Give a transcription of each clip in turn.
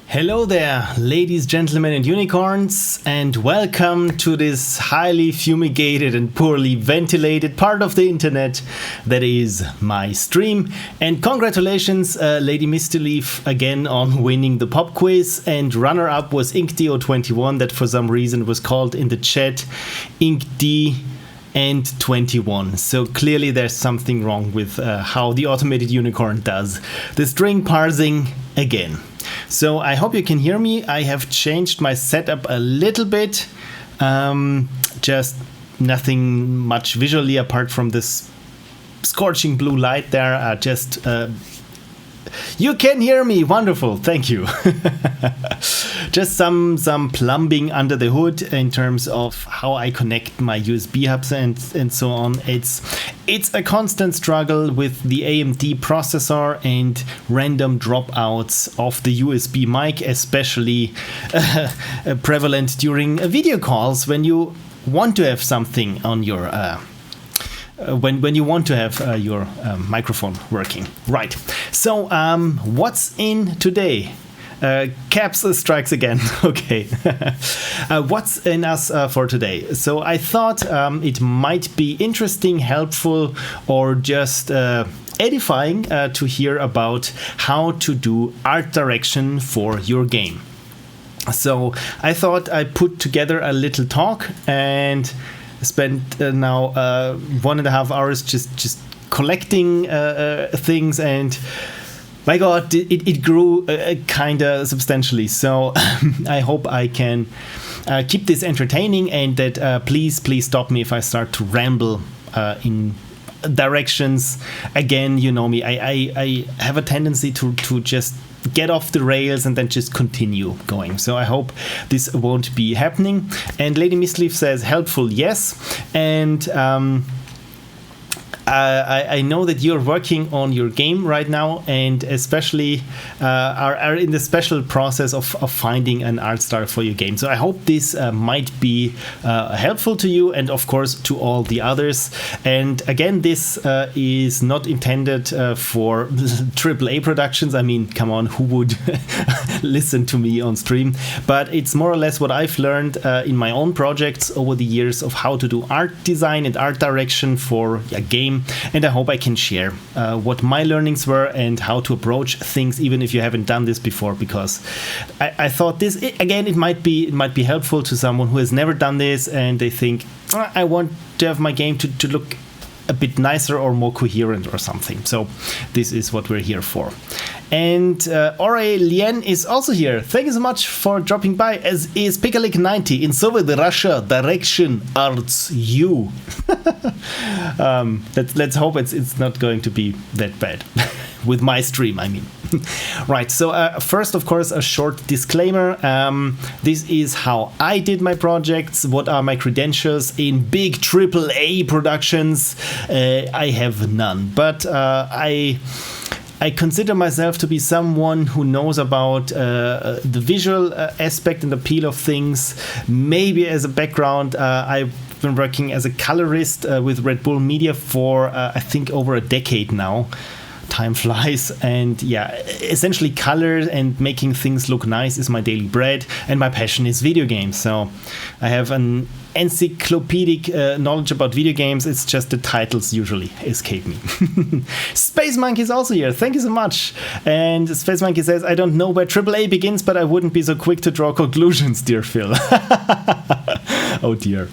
Hello there, ladies, gentlemen, and unicorns, and welcome to this highly fumigated and poorly ventilated part of the internet that is my stream. And congratulations, Lady Misty Leaf, again on winning the pop quiz. And runner-up was InkD021, that for some reason was called in the chat InkD and 21. So clearly there's something wrong with how the automated unicorn does the string parsing again. So I hope you can hear me. I have changed my setup a little bit. Just nothing much visually apart from this scorching blue light there. You can hear me. Wonderful. Thank you. Just some plumbing under the hood in terms of how I connect my USB hubs and so on. It's a constant struggle with the AMD processor and random dropouts of the USB mic, especially prevalent during video calls when you want to have something on your when you want to have your microphone working. Right. So what's in today? Caps strikes again. Okay. What's in us for today? So I thought it might be interesting, helpful, or just edifying to hear about how to do art direction for your game. So I thought I put together a little talk and spent now 1.5 hours just collecting things, and my God, it grew kind of substantially. So I hope I can keep this entertaining, and that please stop me if I start to ramble in directions. Again, you know me, I have a tendency to just get off the rails and then just continue going. So I hope this won't be happening. And Lady Mistleaf says helpful, yes. And I know that you're working on your game right now, and especially are in the special process of finding an art style for your game. So I hope this might be helpful to you, and of course to all the others. And again, this is not intended for AAA productions. I mean, come on, who would listen to me on stream? But it's more or less what I've learned in my own projects over the years of how to do art design and art direction for a game. And I hope I can share what my learnings were and how to approach things, even if you haven't done this before, because I thought this, again, it might be helpful to someone who has never done this and they think, I want to have my game to look a bit nicer or more coherent or something. So this is what we're here for. And Aurelien is also here. Thank you so much for dropping by, as is Pikalik90 in Soviet Russia direction arts you. Let's hope it's not going to be that bad with my stream, I mean. Right, so first, of course, a short disclaimer. This is how I did my projects. What are my credentials in big AAA productions? I have none, but I consider myself to be someone who knows about the visual aspect and appeal of things. Maybe as a background, I've been working as a colorist with Red Bull Media for I think over a decade now. Time flies, and yeah, essentially color and making things look nice is my daily bread, and my passion is video games. So I have an encyclopedic knowledge about video games. It's just the titles usually escape me. Space Monkey is also here. Thank you so much. And Space Monkey says, I don't know where AAA begins, but I wouldn't be so quick to draw conclusions, dear Phil. Oh dear.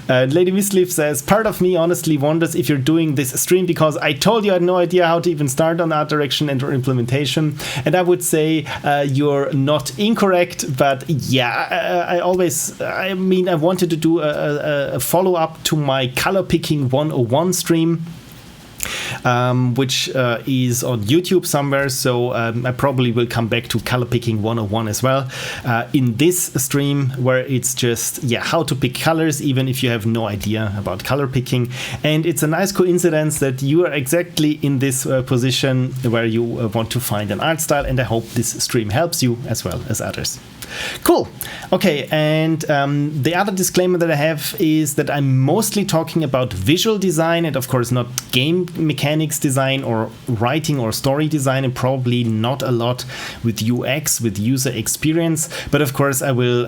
Lady Mistleaf says, part of me honestly wonders if you're doing this stream because I told you I had no idea how to even start on art direction and or implementation. And I would say you're not incorrect, but yeah, I wanted to do a follow-up to my color picking 101 stream. Which is on YouTube somewhere, so I probably will come back to color picking 101 as well in this stream, where it's just how to pick colors even if you have no idea about color picking. And it's a nice coincidence that you are exactly in this position where you want to find an art style, and I hope this stream helps you as well as others. Cool. Okay, and the other disclaimer that I have is that I'm mostly talking about visual design and of course not game mechanics mechanics design or writing or story design, and probably not a lot with UX, with user experience. But of course, I will,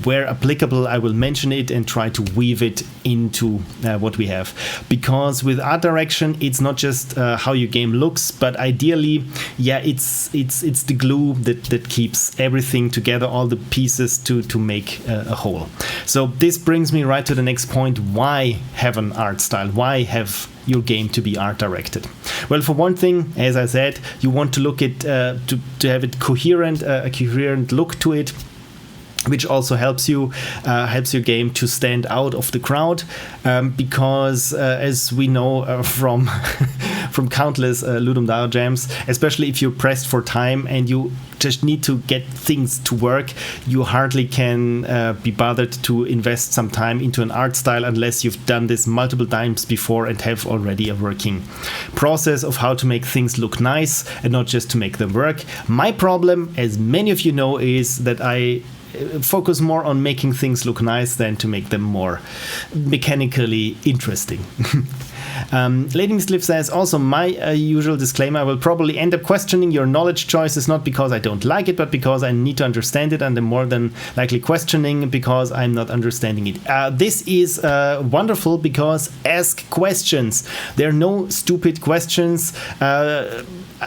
where applicable, I will mention it and try to weave it into what we have. Because with art direction, it's not just how your game looks, but ideally, yeah, it's the glue that keeps everything together, all the pieces to make a whole. So this brings me right to the next point. Why have an art style? Why have your game to be art directed? Well, for one thing, as I said, you want to look at to have it coherent, a coherent look to it, which also helps your game to stand out of the crowd, because as we know from from countless Ludum Dao jams, especially if you're pressed for time and you just need to get things to work, you hardly can be bothered to invest some time into an art style unless you've done this multiple times before and have already a working process of how to make things look nice and not just to make them work. My problem, as many of you know, is that I focus more on making things look nice than to make them more mechanically interesting. Lady Miss Liv says, also my usual disclaimer, I will probably end up questioning your knowledge choices, not because I don't like it, but because I need to understand it, and I'm more than likely questioning because I'm not understanding it. This is wonderful, because ask questions. There are no stupid questions.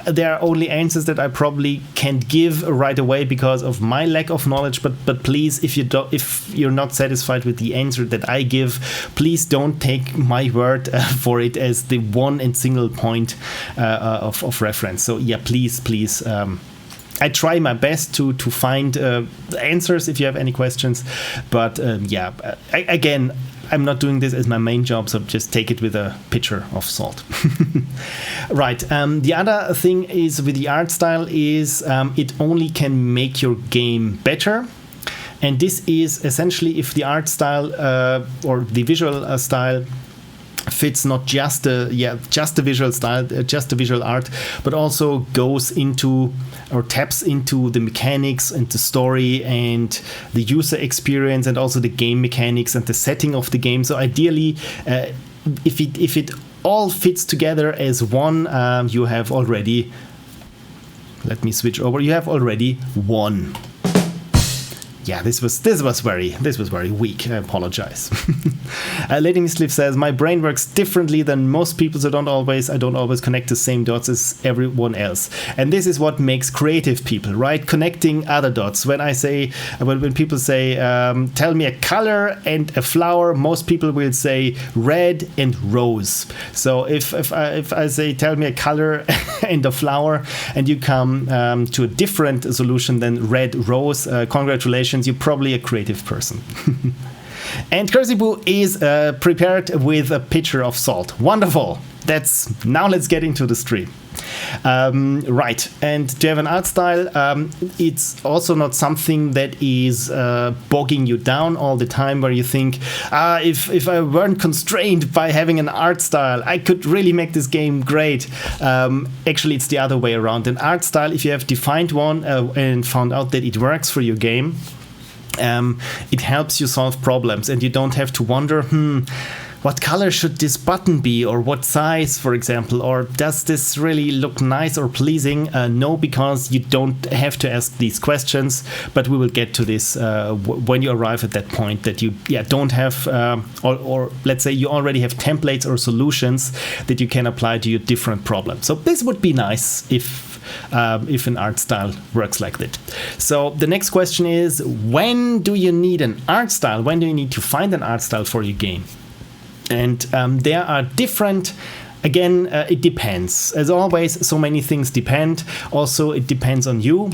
There are only answers that I probably can't give right away because of my lack of knowledge. But please, if you're not satisfied with the answer that I give, please don't take my word for it as the one and single point of reference. So yeah, please. I try my best to find answers if you have any questions. But again, I'm not doing this as my main job, so just take it with a pitcher of salt. Right. The other thing is with the art style is it only can make your game better. And this is essentially if the art style or the visual style fits not just the visual style, just the visual art, but also goes into or taps into the mechanics and the story and the user experience and also the game mechanics and the setting of the game. So ideally, if it all fits together as one, you have already. Let me switch over. You have already won. Yeah, this was very weak. I apologize. Lady Miss Liv says, my brain works differently than most people, so I don't always connect the same dots as everyone else. And this is what makes creative people, right? Connecting other dots. When people say, tell me a color and a flower, most people will say red and rose. So if I say, tell me a color and a flower, and you come to a different solution than red rose, congratulations. You're probably a creative person. And Cursibu is prepared with a pitcher of salt. Wonderful. Now let's get into the stream. Right, and to have an art style, it's also not something that is bogging you down all the time, where you think, if I weren't constrained by having an art style, I could really make this game great. Actually, it's the other way around. An art style, if you have defined one and found out that it works for your game, it helps you solve problems, and you don't have to wonder, what color should this button be, or what size, for example, or does this really look nice or pleasing? No, because you don't have to ask these questions, but we will get to this when you arrive at that point that you don't have, or let's say you already have templates or solutions that you can apply to your different problems. So this would be nice if an art style works like that. So the next question is, when do you need an art style? When do you need to find an art style for your game? And there are different, again, it depends. As always, so many things depend. Also, it depends on you.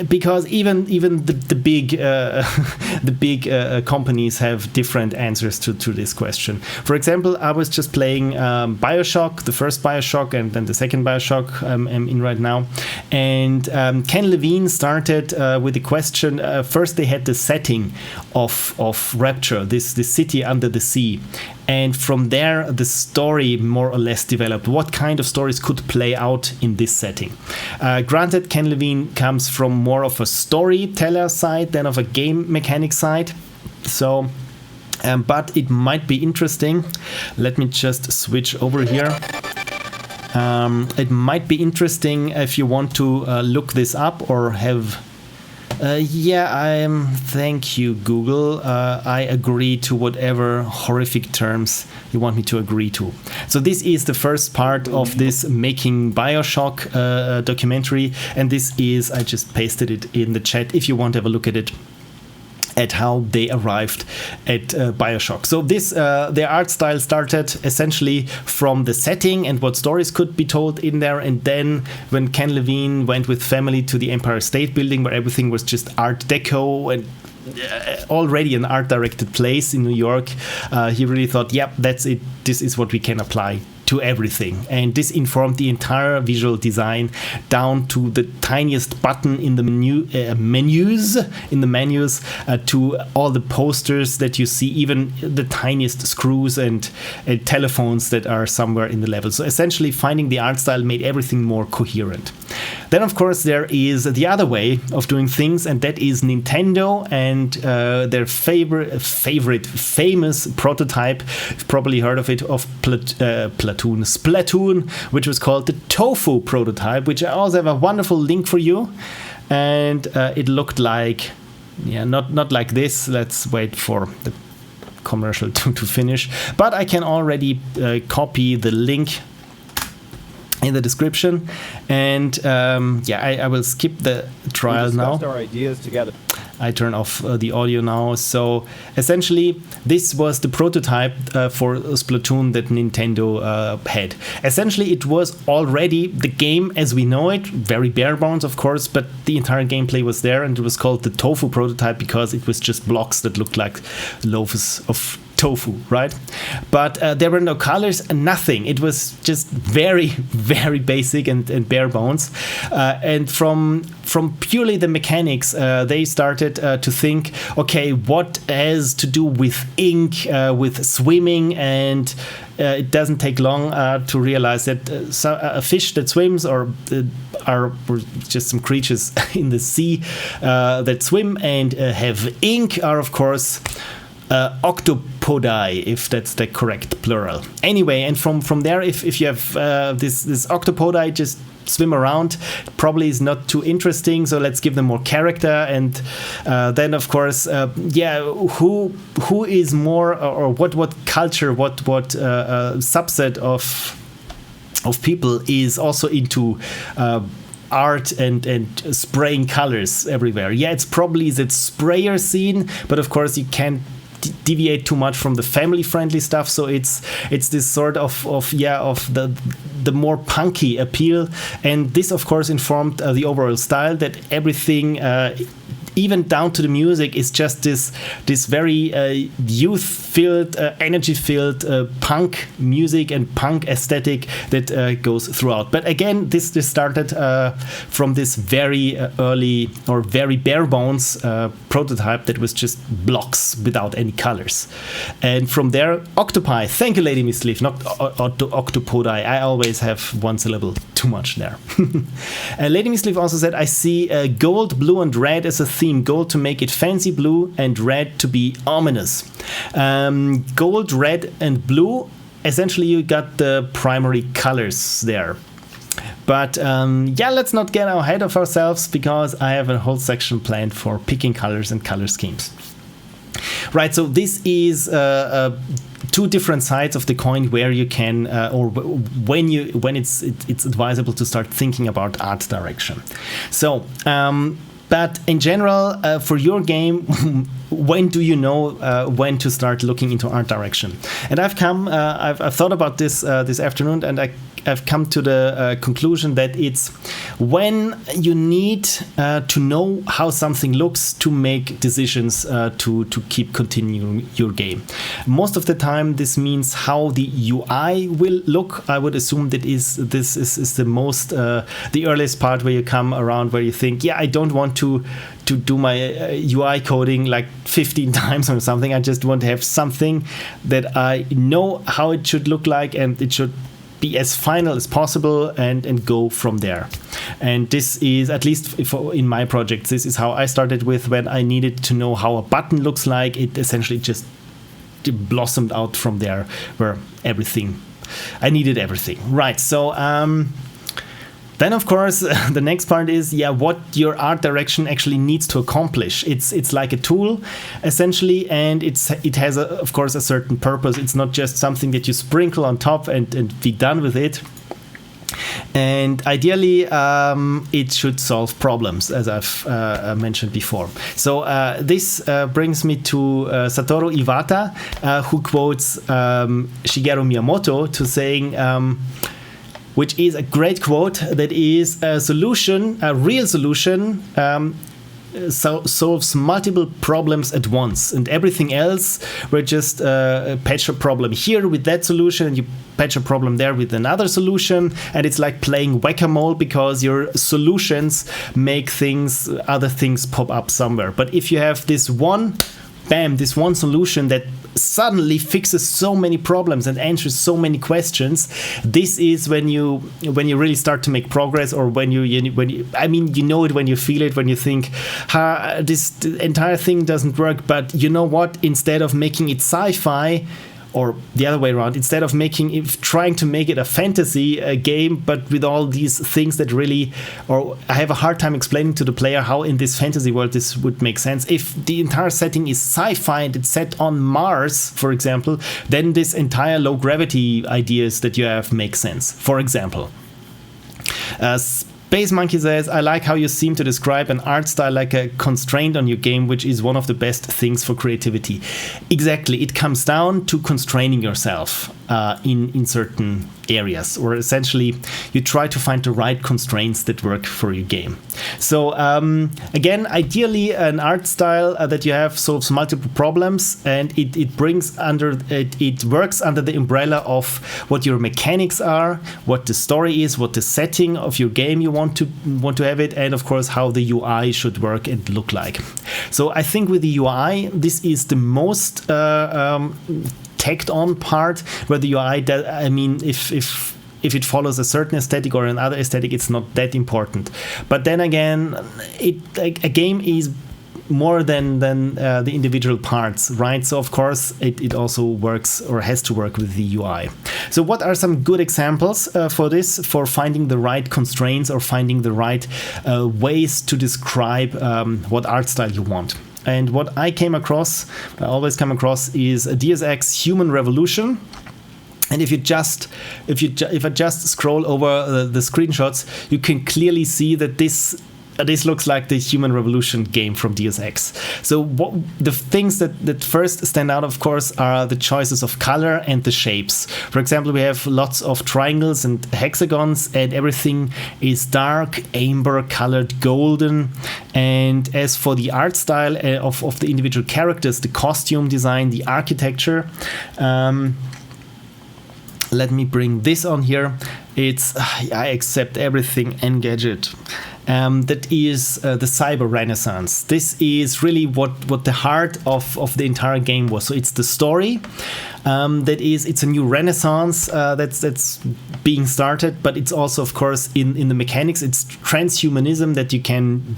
Because even the big companies have different answers to this question. For example, I was just playing BioShock, the first BioShock, and then the second BioShock I'm in right now. And Ken Levine started with the question. First, they had the setting of Rapture, this city under the sea. And from there, the story more or less developed. What kind of stories could play out in this setting? Granted, Ken Levine comes from more of a storyteller side than of a game mechanic side. So but it might be interesting. Let me just switch over here. It might be interesting if you want to look this up or have... thank you, Google. I agree to whatever horrific terms you want me to agree to. So this is the first part of this Making Bioshock documentary, and this is, I just pasted it in the chat if you want to have a look at it, at how they arrived at Bioshock. So this, their art style started essentially from the setting and what stories could be told in there, and then when Ken Levine went with family to the Empire State Building, where everything was just Art Deco and already an art-directed place in New York, he really thought, yep, that's it, this is what we can apply to everything. And this informed the entire visual design down to the tiniest button in the menus to all the posters that you see, even the tiniest screws and telephones that are somewhere in the level. So essentially finding the art style made everything more coherent. Then of course there is the other way of doing things, and that is Nintendo and their famous prototype, you've probably heard of it, of Splatoon, which was called the Tofu prototype, which I also have a wonderful link for you. And it looked like, not like this. Let's wait for the commercial to finish. But I can already copy the link in the description, and I will skip the trial now. Our ideas together. I turn off the audio now. So essentially, this was the prototype for Splatoon that Nintendo had. Essentially, it was already the game as we know it, very bare bones, of course, but the entire gameplay was there, and it was called the Tofu prototype because it was just blocks that looked like loaves of tofu, right? But there were no colors, nothing. It was just very, very basic and bare bones. And from purely the mechanics, they started to think, okay, what has to do with ink, with swimming, and it doesn't take long to realize that a fish that swims or are just some creatures in the sea that swim and have ink are, of course, octopodi, if that's the correct plural. Anyway, and from there, if you have this octopodi just swim around, it probably is not too interesting, so let's give them more character. And then of course, who is more, or what culture, what subset of people is also into art and spraying colors everywhere? It's probably that sprayer scene, but of course you can't deviate too much from the family-friendly stuff, so it's this sort of the more punky appeal, and this of course informed the overall style, that everything, even down to the music, is just this very youth-filled, energy-filled punk music and punk aesthetic that goes throughout. But again, this started from this very early or very bare bones prototype that was just blocks without any colors. And from there, octopi. Thank you, Lady Miss Leaf. Not octopodi. I always have one syllable too much there. Lady Miss Leaf also said, I see gold, blue, and red as a theme. Gold to make it fancy blue, and red to be ominous. Gold, red, and blue, essentially you got the primary colors there. But let's not get ahead of ourselves, because I have a whole section planned for picking colors and color schemes. Right, so this is two different sides of the coin where you can, or when it's advisable to start thinking about art direction. So, but in general, for your game, when do you know when to start looking into art direction? And I've thought about this this afternoon, and I've come to the conclusion that it's when you need to know how something looks to make decisions to keep continuing your game. Most of the time, this means how the UI will look. I would assume that this is the most the earliest part where you come around, where you think, I don't want to do my UI coding like 15 times or something. I just want to have something that I know how it should look like, and it should be as final as possible, and go from there. And this is, at least in my project, this is how I started with when I needed to know how a button looks like. It essentially just blossomed out from there, where I needed everything. Right, so then, of course, the next part is, what your art direction actually needs to accomplish. It's like a tool, essentially, and it has, of course, a certain purpose. It's not just something that you sprinkle on top and be done with it. And ideally, it should solve problems, as I've mentioned before. So this brings me to Satoru Iwata, who quotes Shigeru Miyamoto to saying, which is a great quote, that is a solution, a real solution, solves multiple problems at once, and everything else we're just patch a problem here with that solution, and you patch a problem there with another solution, and it's like playing whack-a-mole, because your solutions make other things pop up somewhere. But if you have this one solution that suddenly fixes so many problems and answers so many questions, this is when you really start to make progress, or when you know it when you feel it, when you think, this entire thing doesn't work, but you know what, instead of making it sci-fi, or the other way around, instead of trying to make it a fantasy game, but with all these things that really, or I have a hard time explaining to the player how in this fantasy world this would make sense. If the entire setting is sci-fi and it's set on Mars, for example, then this entire low gravity ideas that you have make sense. For example, Space Monkey says, I like how you seem to describe an art style like a constraint on your game, which is one of the best things for creativity. Exactly. It comes down to constraining yourself in certain areas, or essentially you try to find the right constraints that work for your game. So again, ideally an art style that you have solves multiple problems, and it works under the umbrella of what your mechanics are, what the story is, what the setting of your game you want to have it, and of course how the UI should work and look like. So I think with the UI, this is the most tacked on part, where the UI, if it follows a certain aesthetic or another aesthetic, it's not that important. But then again, a game is more than the individual parts, right? So of course it also works, or has to work, with the UI. So what are some good examples for finding the right constraints, or finding the right ways to describe what art style you want? And what I always come across, is a Deus Ex Human Revolution. And if I just scroll over the screenshots, you can clearly see that this looks like the Human Revolution game from Deus Ex. So the things that first stand out, of course, are the choices of color and the shapes. For example, we have lots of triangles and hexagons, and everything is dark, amber colored, golden. And as for the art style of the individual characters, the costume design, the architecture, let me bring this on here. It's I accept everything Engadget. That is the cyber renaissance. This is really what the heart of the entire game was. So it's the story. It's a new renaissance that's being started, but it's also, of course, in the mechanics. It's transhumanism, that you can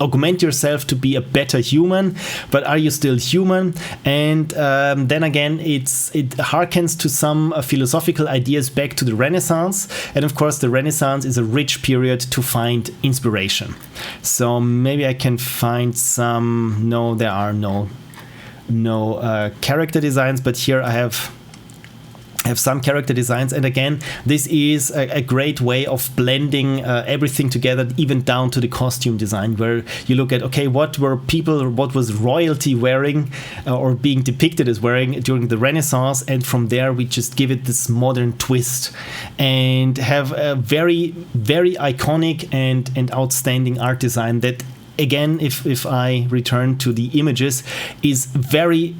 augment yourself to be a better human, but are you still human? And then again, it harkens to some philosophical ideas back to the Renaissance, and of course the Renaissance is a rich period to find inspiration. So maybe I can find some. No, there are no character designs, but here I have some character designs, and again, this is a great way of blending everything together, even down to the costume design, where you look at, okay, what was royalty wearing or being depicted as wearing during the Renaissance, and from there we just give it this modern twist and have a very, very iconic and outstanding art design that, again, if I return to the images, is very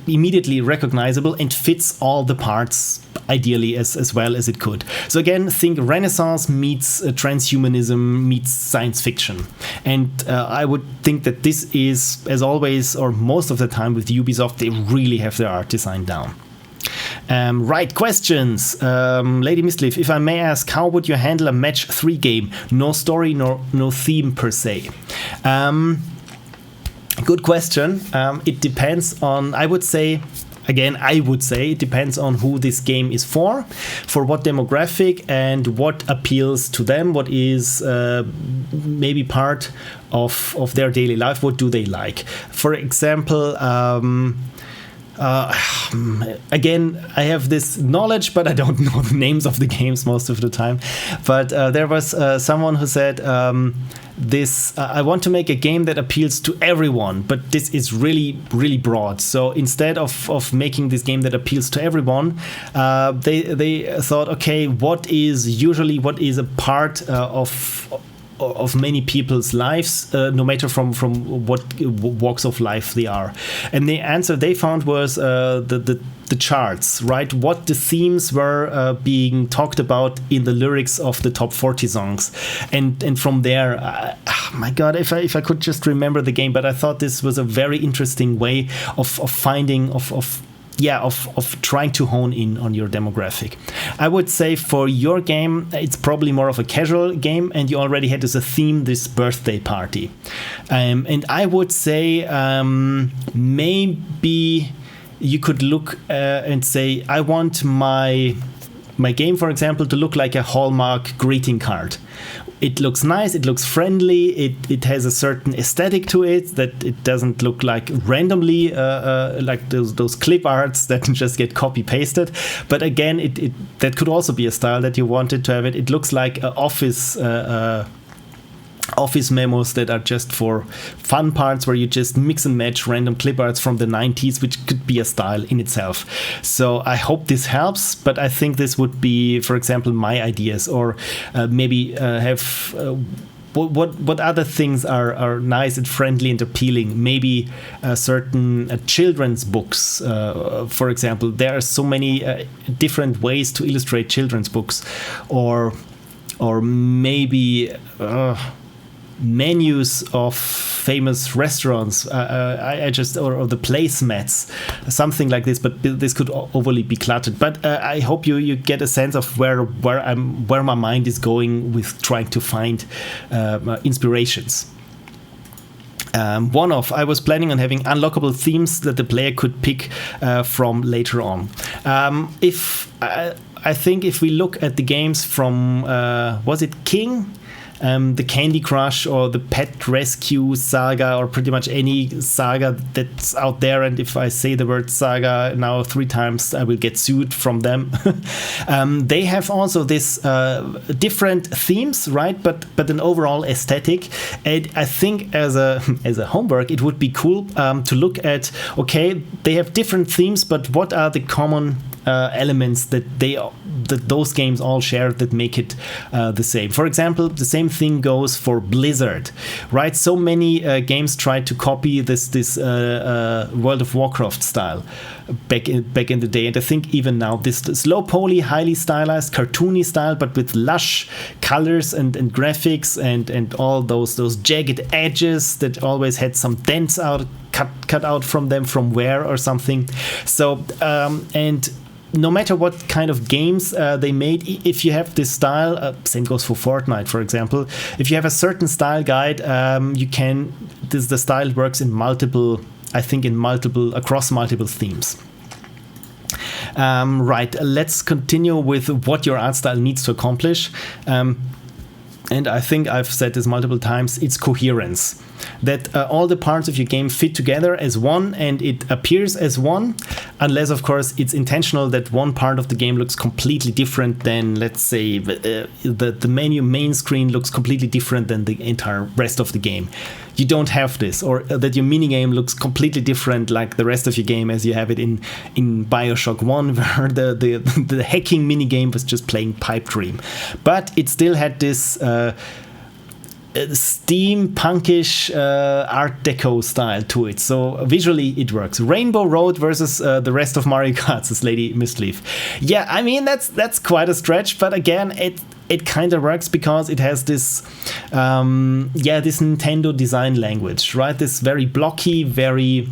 immediately recognizable and fits all the parts ideally as well as it could. So again, think Renaissance meets transhumanism meets science fiction. And I would think that this is, as always, or most of the time with Ubisoft, they really have their art design down. Right, questions. Lady Mistleaf, if I may ask, how would you handle a match 3 game? No story, no theme per se. Good question. It depends on, I would say, again, I would say it depends on who this game is for what demographic, and what appeals to them, what is maybe part of their daily life, what do they like. For example, again, I have this knowledge, but I don't know the names of the games most of the time. But there was someone who said, I want to make a game that appeals to everyone, but this is really, really broad. So instead of making this game that appeals to everyone, they thought, okay, what is a part of many people's lives, no matter from what walks of life they are. And the answer they found was the charts, right? What the themes were being talked about in the lyrics of the top 40 songs. And from there, my God, if I could just remember the game, but I thought this was a very interesting way of finding, of trying to hone in on your demographic. I would say for your game, it's probably more of a casual game, and you already had as a theme this birthday party. And I would say maybe you could look and say, I want my game, for example, to look like a Hallmark greeting card. It looks nice, it looks friendly, it has a certain aesthetic to it, that it doesn't look like randomly like those clip arts that just get copy pasted. But again, it that could also be a style that you wanted to have it. It looks like office memos that are just for fun parts, where you just mix and match random clip arts from the 90s, which could be a style in itself. So I hope this helps, but I think this would be, for example, my ideas, or maybe have what other things are nice and friendly and appealing. Maybe certain children's books, for example. There are so many different ways to illustrate children's books, or maybe menus of famous restaurants, or the placemats, something like this. But this could overly be cluttered. But I hope you get a sense of where my mind is going with trying to find inspirations. I was planning on having unlockable themes that the player could pick from later on. I think if we look at the games from was it King? The Candy Crush or the Pet Rescue Saga, or pretty much any saga that's out there. And if I say the word saga now 3 times, I will get sued from them. They have also this different themes, right? But an overall aesthetic. And I think as a homework, it would be cool to look at, okay, they have different themes, but what are the common elements that those games all share that make it the same. For example, the same thing goes for Blizzard, right? So many games tried to copy this World of Warcraft style back in the day, and I think even now this slow poly, highly stylized, cartoony style, but with lush colors and graphics and all those jagged edges that always had some dents cut out from them from wear or something. So and no matter what kind of games they made, if you have this style, same goes for Fortnite, for example. If you have a certain style guide, the style works across multiple themes. Right, let's continue with what your art style needs to accomplish. And I think I've said this multiple times, it's coherence. That all the parts of your game fit together as one, and it appears as one, unless, of course, it's intentional that one part of the game looks completely different than, let's say, the main screen looks completely different than the entire rest of the game. You don't have this, or that your minigame looks completely different like the rest of your game, as you have it in Bioshock 1, where the hacking minigame was just playing Pipe Dream. But it still had this steampunkish Art Deco style to it. So visually it works. Rainbow Road versus the rest of Mario Kart, says Lady Mistleaf. Yeah, I mean, that's quite a stretch, but again, it kind of works because it has this this Nintendo design language, right? This very blocky, very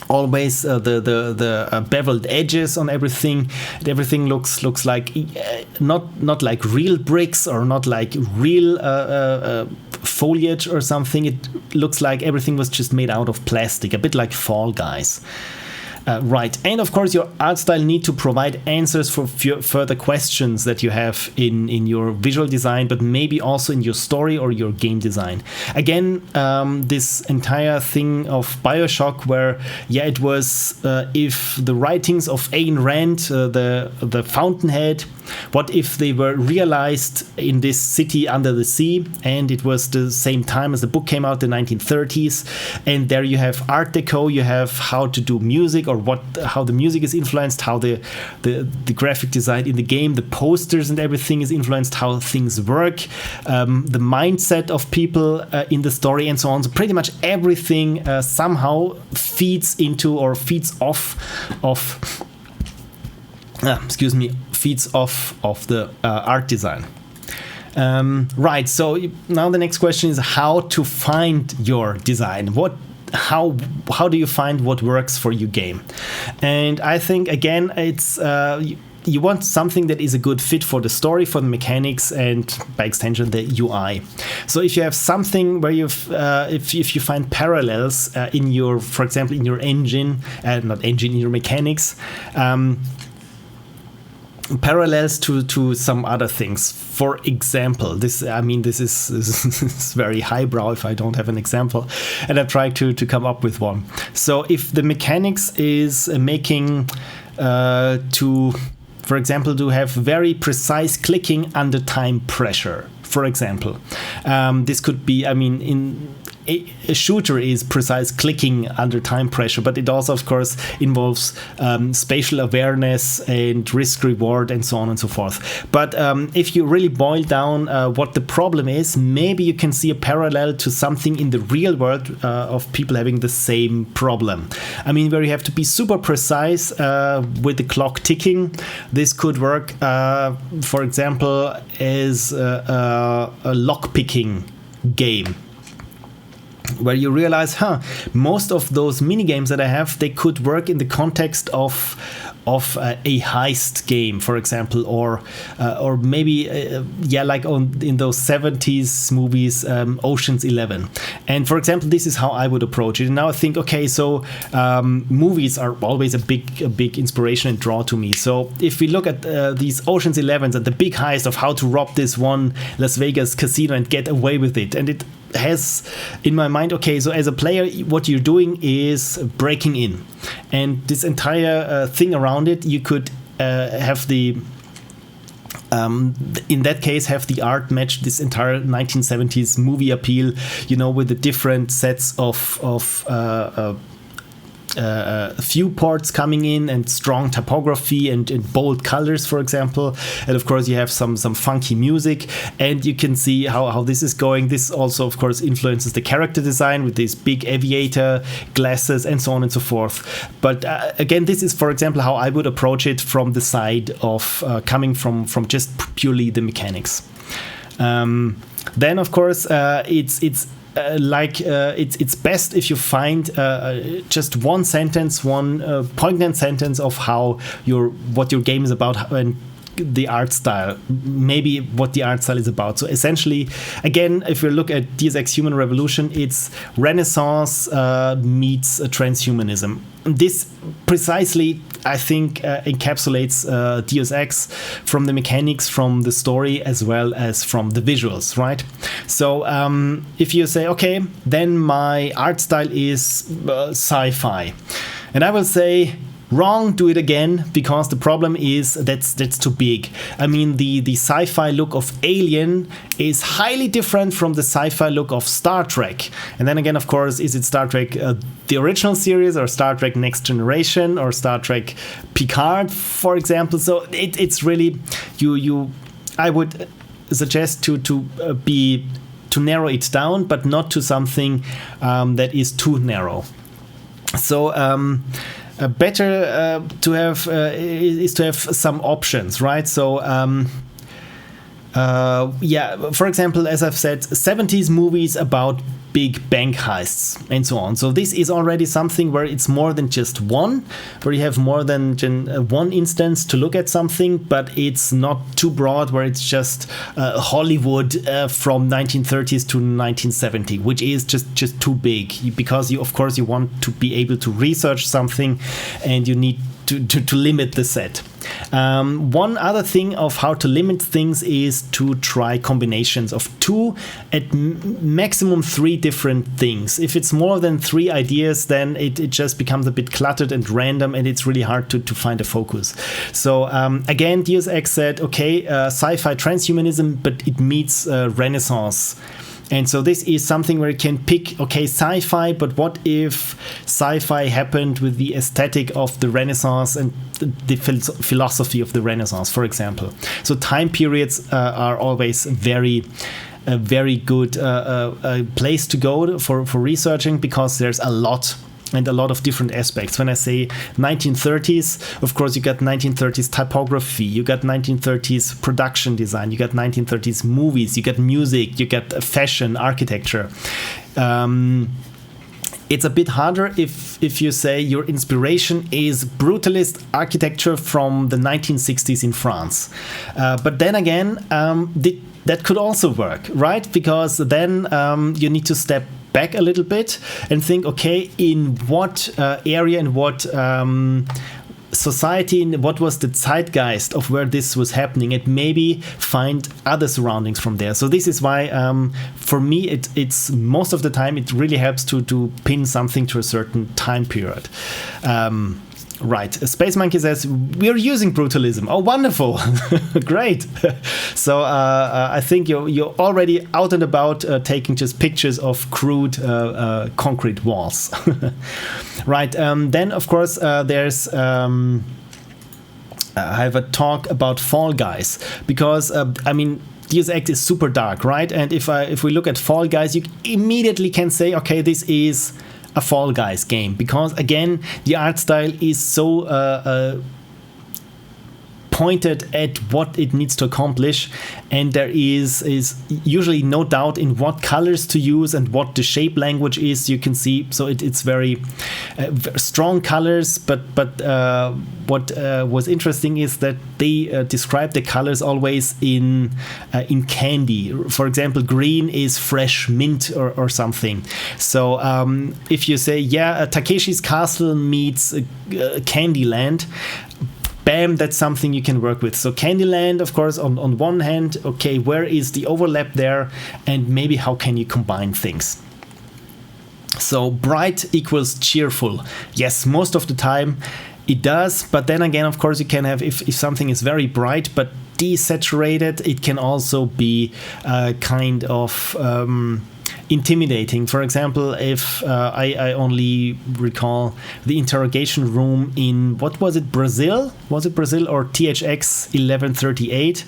always the beveled edges on everything. Everything looks like not like real bricks or not like real foliage or something. It looks like everything was just made out of plastic, a bit like Fall Guys. Right, and of course your art style need to provide answers for further questions that you have in your visual design, but maybe also in your story or your game design. Again, this entire thing of BioShock, where it was if the writings of Ayn Rand, the Fountainhead, what if they were realized in this city under the sea, and it was the same time as the book came out, the 1930s, and there you have Art Deco, you have how to do music, or how the music is influenced, how the graphic design in the game, the posters and everything is influenced, how things work, the mindset of people in the story, and so on. So pretty much everything somehow feeds into or feeds off of the art design. Right, so now the next question is how to find your design. How do you find what works for your game? And I think, again, it's you want something that is a good fit for the story, for the mechanics, and by extension the UI. So if you have something where if you find parallels in your, for example, in your engine, in your mechanics, parallels to some other things. For example, this is very highbrow if I don't have an example, and I've tried to come up with one. So if the mechanics is making for example, to have very precise clicking under time pressure, for example, this could be, a shooter is precise clicking under time pressure, but it also, of course, involves spatial awareness and risk reward and so on and so forth. But if you really boil down what the problem is, maybe you can see a parallel to something in the real world of people having the same problem. Where you have to be super precise with the clock ticking. This could work, for example, as a lock-picking game, where you realize, most of those mini games that I have, they could work in the context of a heist game, for example, or maybe like in those 70s movies, Ocean's 11. And for example, this is how I would approach it. And now I think, okay, so movies are always a big inspiration and draw to me. So if we look at these Ocean's 11s and the big heist of how to rob this one Las Vegas casino and get away with it, and it has in my mind, okay, so as a player, what you're doing is breaking in, and this entire thing around it, you could have the in that case have the art match this entire 1970s movie appeal, with the different sets of viewports coming in, and strong typography and bold colors, for example, and of course you have some funky music, and you can see how this is going. This also, of course, influences the character design with these big aviator glasses and so on and so forth. But again, this is, for example, how I would approach it from the side of coming from just purely the mechanics. Then, of course, it's best if you find just one sentence, one poignant sentence of what your game is about, and the art style, maybe what the art style is about. So essentially, again, if we look at Deus Ex Human Revolution, it's Renaissance meets transhumanism. This precisely, I think, encapsulates Deus Ex from the mechanics, from the story, as well as from the visuals, right? So if you say, okay, then my art style is sci-fi, and I will say, wrong, do it again, because the problem is that's too big. The sci-fi look of Alien is highly different from the sci-fi look of Star Trek. And then again, of course, is it Star Trek the original series, or Star Trek Next Generation, or Star Trek Picard, for example? So it's really I would suggest to narrow it down, but not to something that is too narrow. So better to have is to have some options, right? So for example, as I've said, 70s movies about big bank heists and so on. So this is already something where it's more than just one, where you have more than one instance to look at something, but it's not too broad where it's just Hollywood from 1930s to 1970, which is just too big, because you, of course, you want to be able to research something and you need to limit the set. One other thing of how to limit things is to try combinations of 2 at maximum 3 different things. If it's more than 3 ideas, then it just becomes a bit cluttered and random, and it's really hard to find a focus. So again, Deus Ex said, okay, sci-fi transhumanism, but it meets Renaissance. And so this is something where you can pick, okay, sci-fi, but what if sci-fi happened with the aesthetic of the Renaissance and the philosophy of the Renaissance, for example. So time periods are always a very good place to go for researching, because there's a lot of different aspects. When I say 1930s, of course, you got 1930s typography, you got 1930s production design, you got 1930s movies, you got music, you got fashion, architecture. It's a bit harder if you say your inspiration is brutalist architecture from the 1960s in France. But then again, that could also work, right? Because then you need to step back a little bit and think, okay, in what area, in what society, in what was the zeitgeist of where this was happening, and maybe find other surroundings from there. So this is why for me it's most of the time it really helps to pin something to a certain time period. Right. Space Monkey says, we're using brutalism. Oh, wonderful. Great. So I think you're already out and about taking just pictures of crude concrete walls. Right. Then, of course, there's... I have a talk about Fall Guys, because, I mean, Deus Ex is super dark, right? And if we look at Fall Guys, you immediately can say, okay, this is a Fall Guys game, because again, the art style is so pointed at what it needs to accomplish, and there is usually no doubt in what colors to use and what the shape language is. You can see, so it's very strong colors, but what was interesting is that they describe the colors always in candy. For example, green is fresh mint or something. So if you say, yeah, Takeshi's Castle meets Candyland, bam, that's something you can work with. So Candyland, of course, on one hand, okay, where is the overlap there, and maybe how can you combine things? So bright equals cheerful. Yes, most of the time it does, but then again, of course, you can have, if something is very bright but desaturated, it can also be kind of intimidating. For example, if I only recall the interrogation room in, what was it, Brazil? Was it Brazil or THX 1138?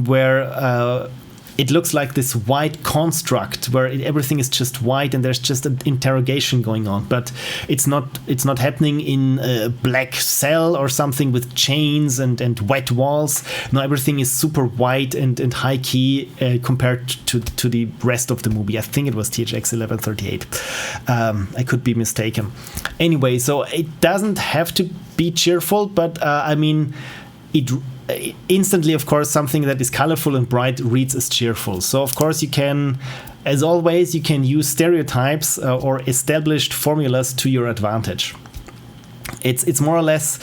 Where it looks like this white construct where everything is just white and there's just an interrogation going on, but it's not happening in a black cell or something with chains and wet walls. No, everything is super white and high key compared to the rest of the movie. I think it was THX 1138. I could be mistaken. Anyway, so it doesn't have to be cheerful, but I mean, it instantly, of course, something that is colorful and bright reads as cheerful. So, of course, you can, as always, you can use stereotypes or established formulas to your advantage. It's more or less,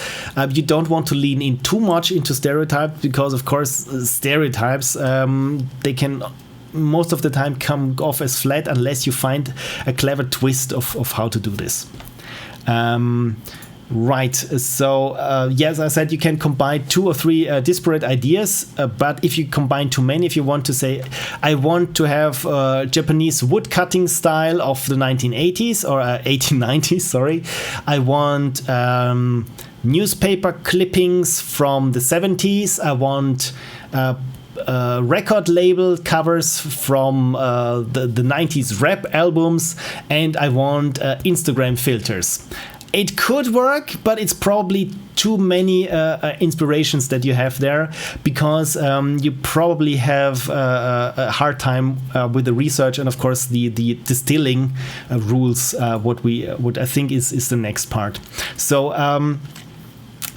you don't want to lean in too much into stereotypes, because, of course, stereotypes, they can most of the time come off as flat unless you find a clever twist of how to do this. Right, so yes, I said you can combine 2 or 3 disparate ideas, but if you combine too many, if you want to say, I want to have Japanese woodcutting style of the 1980s or 1890s, sorry, I want newspaper clippings from the 70s, I want record label covers from the 90s rap albums, and I want Instagram filters. it could work, but it's probably too many inspirations that you have there, because you probably have a hard time with the research and of course the distilling rules. What I think is the next part. So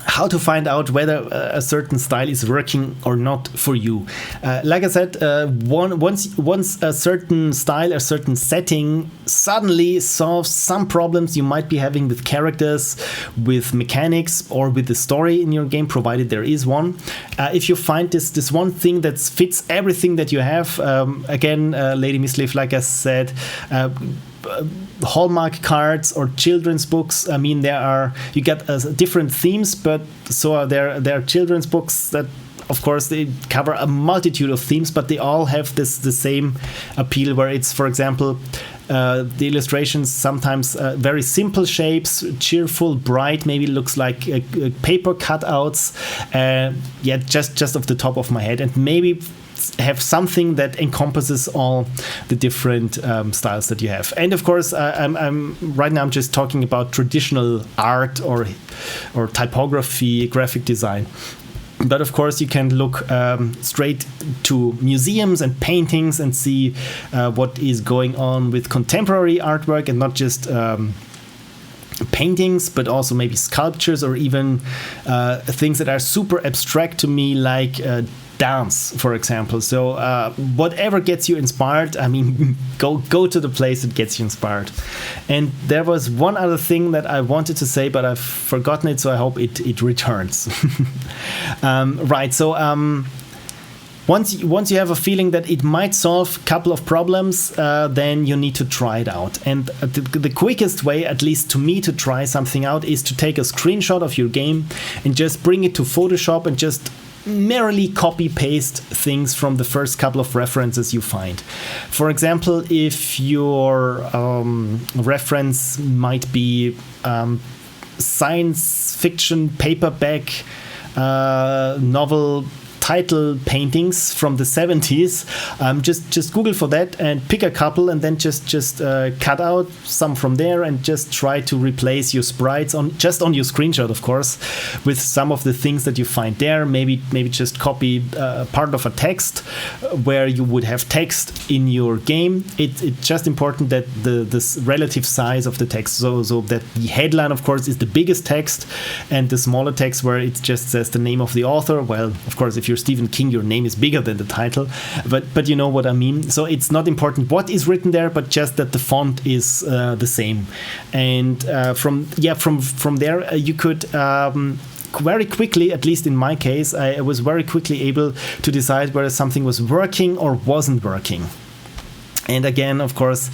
how to find out whether a certain style is working or not for you. Like I said, once a certain style, a certain setting suddenly solves some problems you might be having with characters, with mechanics, or with the story in your game, provided there is one. If you find this one thing that fits everything that you have, again, Lady Misleaf, like I said, Hallmark cards or children's books. I mean, you get different themes, but so are there children's books that, of course, they cover a multitude of themes, but they all have the same appeal, where it's, for example, the illustrations sometimes very simple shapes, cheerful, bright, maybe looks like paper cutouts. Just off the top of my head, and maybe have something that encompasses all the different styles that you have. And of course, I'm right now I'm just talking about traditional art or typography, graphic design. But of course, you can look straight to museums and paintings and see what is going on with contemporary artwork, and not just paintings, but also maybe sculptures, or even things that are super abstract to me, like dance, for example. So whatever gets you inspired, I mean, go to the place that gets you inspired. And there was one other thing that I wanted to say, but I've forgotten it, so I hope it returns. Right, so once you have a feeling that it might solve a couple of problems, then you need to try it out. And the quickest way, at least to me, to try something out is to take a screenshot of your game and just bring it to Photoshop and just merely copy paste things from the first couple of references you find. For example, if your reference might be science fiction paperback novel title paintings from the 70s, just Google for that and pick a couple, and then just cut out some from there and just try to replace your sprites on your screenshot, of course, with some of the things that you find there. Maybe just copy part of a text where you would have text in your game. It's just important that this relative size of the text, so that the headline, of course, is the biggest text, and the smaller text where it just says the name of the author. Well, of course, if you're Stephen King, your name is bigger than the title, but you know what I mean. So it's not important what is written there, but just that the font is the same. And from there you could very quickly, at least in my case, I was very quickly able to decide whether something was working or wasn't working. And again, of course,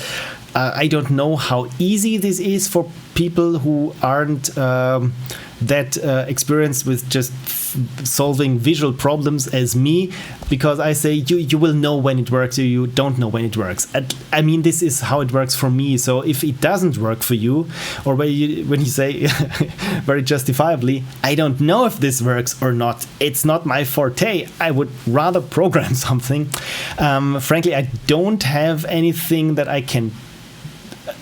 I don't know how easy this is for people who aren't that experienced with just solving visual problems as me, because I say you will know when it works or you don't know when it works. I mean, this is how it works for me. So if it doesn't work for you, or when you say very justifiably, I don't know if this works or not, it's not my forte, I would rather program something. Frankly, I don't have anything that I can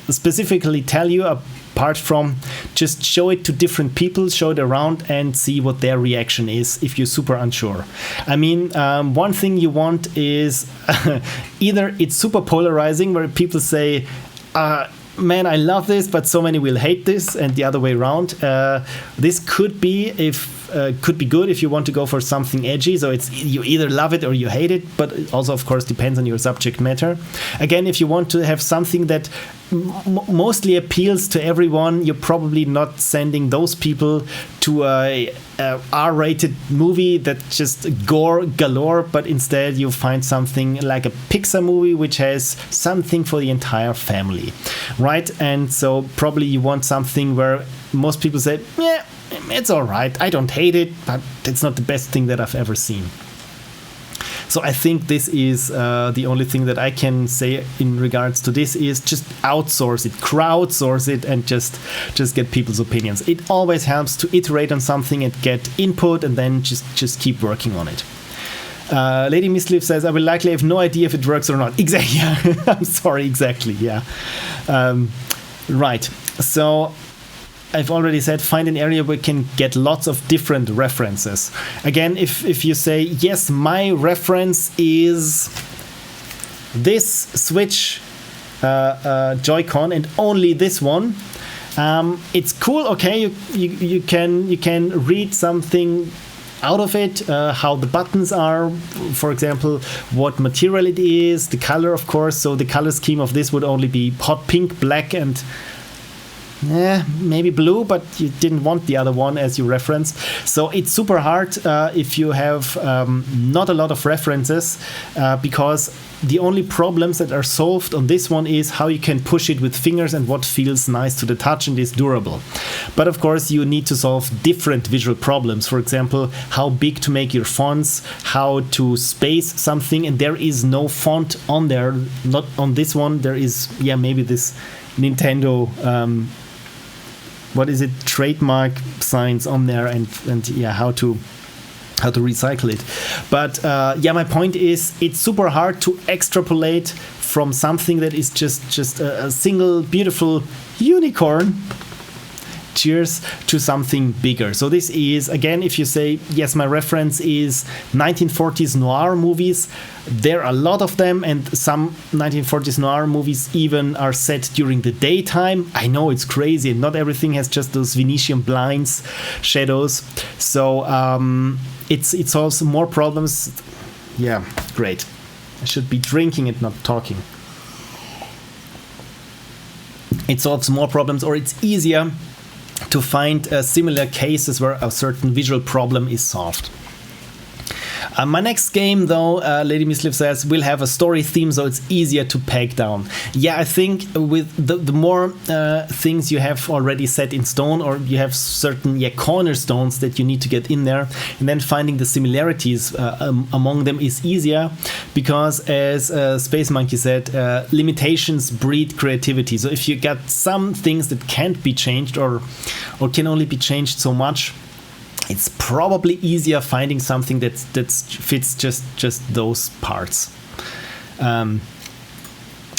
specifically tell you apart from just show it to different people, show it around and see what their reaction is if you're super unsure. I mean, one thing you want is either it's super polarizing where people say, man, I love this, but so many will hate this, and the other way around. This could be good if you want to go for something edgy. So it's you either love it or you hate it, but it also, of course, depends on your subject matter. Again, if you want to have something that mostly appeals to everyone, you're probably not sending those people to a R-rated movie that just gore galore, but instead you find something like a Pixar movie which has something for the entire family, right? And so probably you want something where most people say, yeah, it's all right, I don't hate it, but it's not the best thing that I've ever seen. So I think this is the only thing that I can say in regards to this is just outsource it, crowdsource it, and just get people's opinions. It always helps to iterate on something and get input, and then just keep working on it. Lady Misleaf says, I will likely have no idea if it works or not. Exactly. Yeah. I'm sorry. Exactly. Yeah. Right. So I've already said, find an area where you can get lots of different references. Again, if you say, yes, my reference is this Switch Joy-Con and only this one, it's cool. Okay, you can read something out of it, how the buttons are, for example, what material it is, the color, of course. So the color scheme of this would only be hot pink, black, and maybe blue, but you didn't want the other one as your reference. So it's super hard if you have not a lot of references, because the only problems that are solved on this one is how you can push it with fingers and what feels nice to the touch and is durable. But of course you need to solve different visual problems. For example, how big to make your fonts, how to space something, and there is no font on there. Not on this one. There is, maybe this Nintendo what is it, trademark signs on there, and how to recycle it. But my point is, it's super hard to extrapolate from something that is just a single beautiful unicorn, cheers, to something bigger. So this is, again, if you say, yes, my reference is 1940s noir movies, there are a lot of them, and some 1940s noir movies even are set during the daytime. I know it's crazy, and not everything has just those Venetian blinds, shadows. So it solves more problems. Yeah, great. I should be drinking and not talking. It solves more problems, or it's easier to find similar cases where a certain visual problem is solved. My next game, though, Lady Miss Liv says, will have a story theme, so it's easier to peg down. Yeah, I think with the more things you have already set in stone, or you have certain cornerstones that you need to get in there, and then finding the similarities among them is easier, because as Space Monkey said, limitations breed creativity. So if you got some things that can't be changed, or can only be changed so much, it's probably easier finding something that fits just those parts.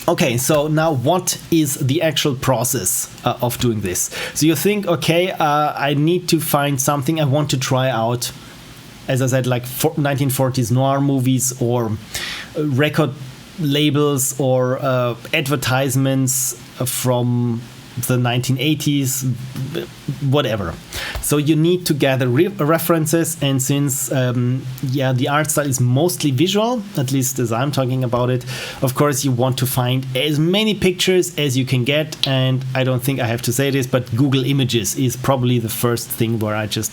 Okay, so now what is the actual process of doing this? So you think, okay, I need to find something I want to try out. As I said, like 1940s noir movies, or record labels, or advertisements from the 1980s, whatever. So you need to gather references, and since the art style is mostly visual, at least as I'm talking about it, of course you want to find as many pictures as you can get. And I don't think I have to say this, but Google Images is probably the first thing where I just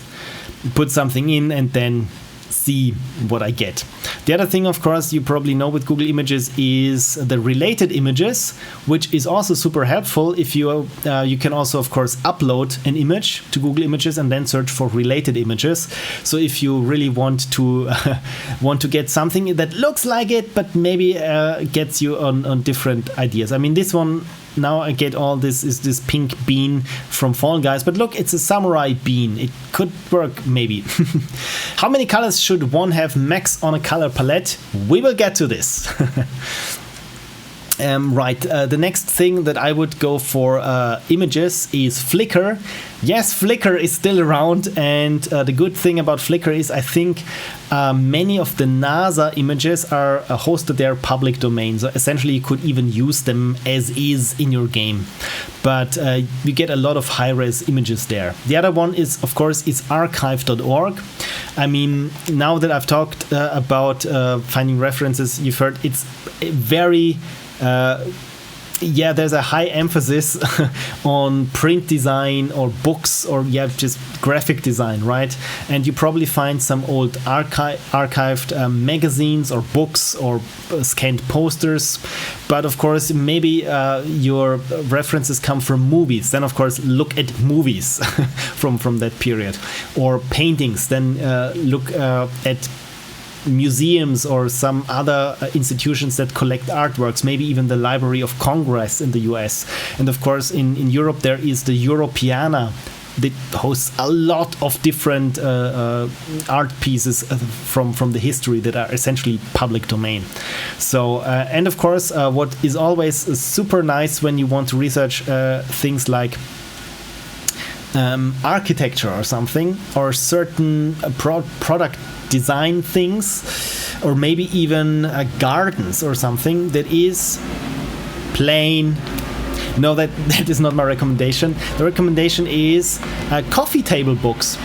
put something in and then see what I get. The other thing, of course, you probably know with Google Images is the related images, which is also super helpful. If you can also, of course, upload an image to Google Images and then search for related images. So if you really want to get something that looks like it, but maybe gets you on different ideas. I mean, this one, now I get all this, is this pink bean from Fall Guys, but look, it's a samurai bean. It could work, maybe. How many colors should one have max on a color palette? We will get to this. Right, the next thing that I would go for images is Flickr. Yes, Flickr is still around, and the good thing about Flickr is I think many of the NASA images are hosted there public domain. So essentially you could even use them as is in your game. But you get a lot of high-res images there. The other one is, of course, is archive.org. I mean, now that I've talked about finding references, you've heard it's very... there's a high emphasis on print design, or books, or just graphic design, right? And you probably find some old archived magazines or books, or scanned posters. But of course, maybe your references come from movies. Then of course, look at movies from that period, or paintings. Then look at museums or some other institutions that collect artworks, maybe even the Library of Congress in the US. And of course, in Europe, there is the Europeana that hosts a lot of different art pieces from the history that are essentially public domain. So, and of course, what is always super nice when you want to research things like architecture or something, or certain product design things, or maybe even gardens or something that is plain. No, that is not my recommendation. The recommendation is coffee table books.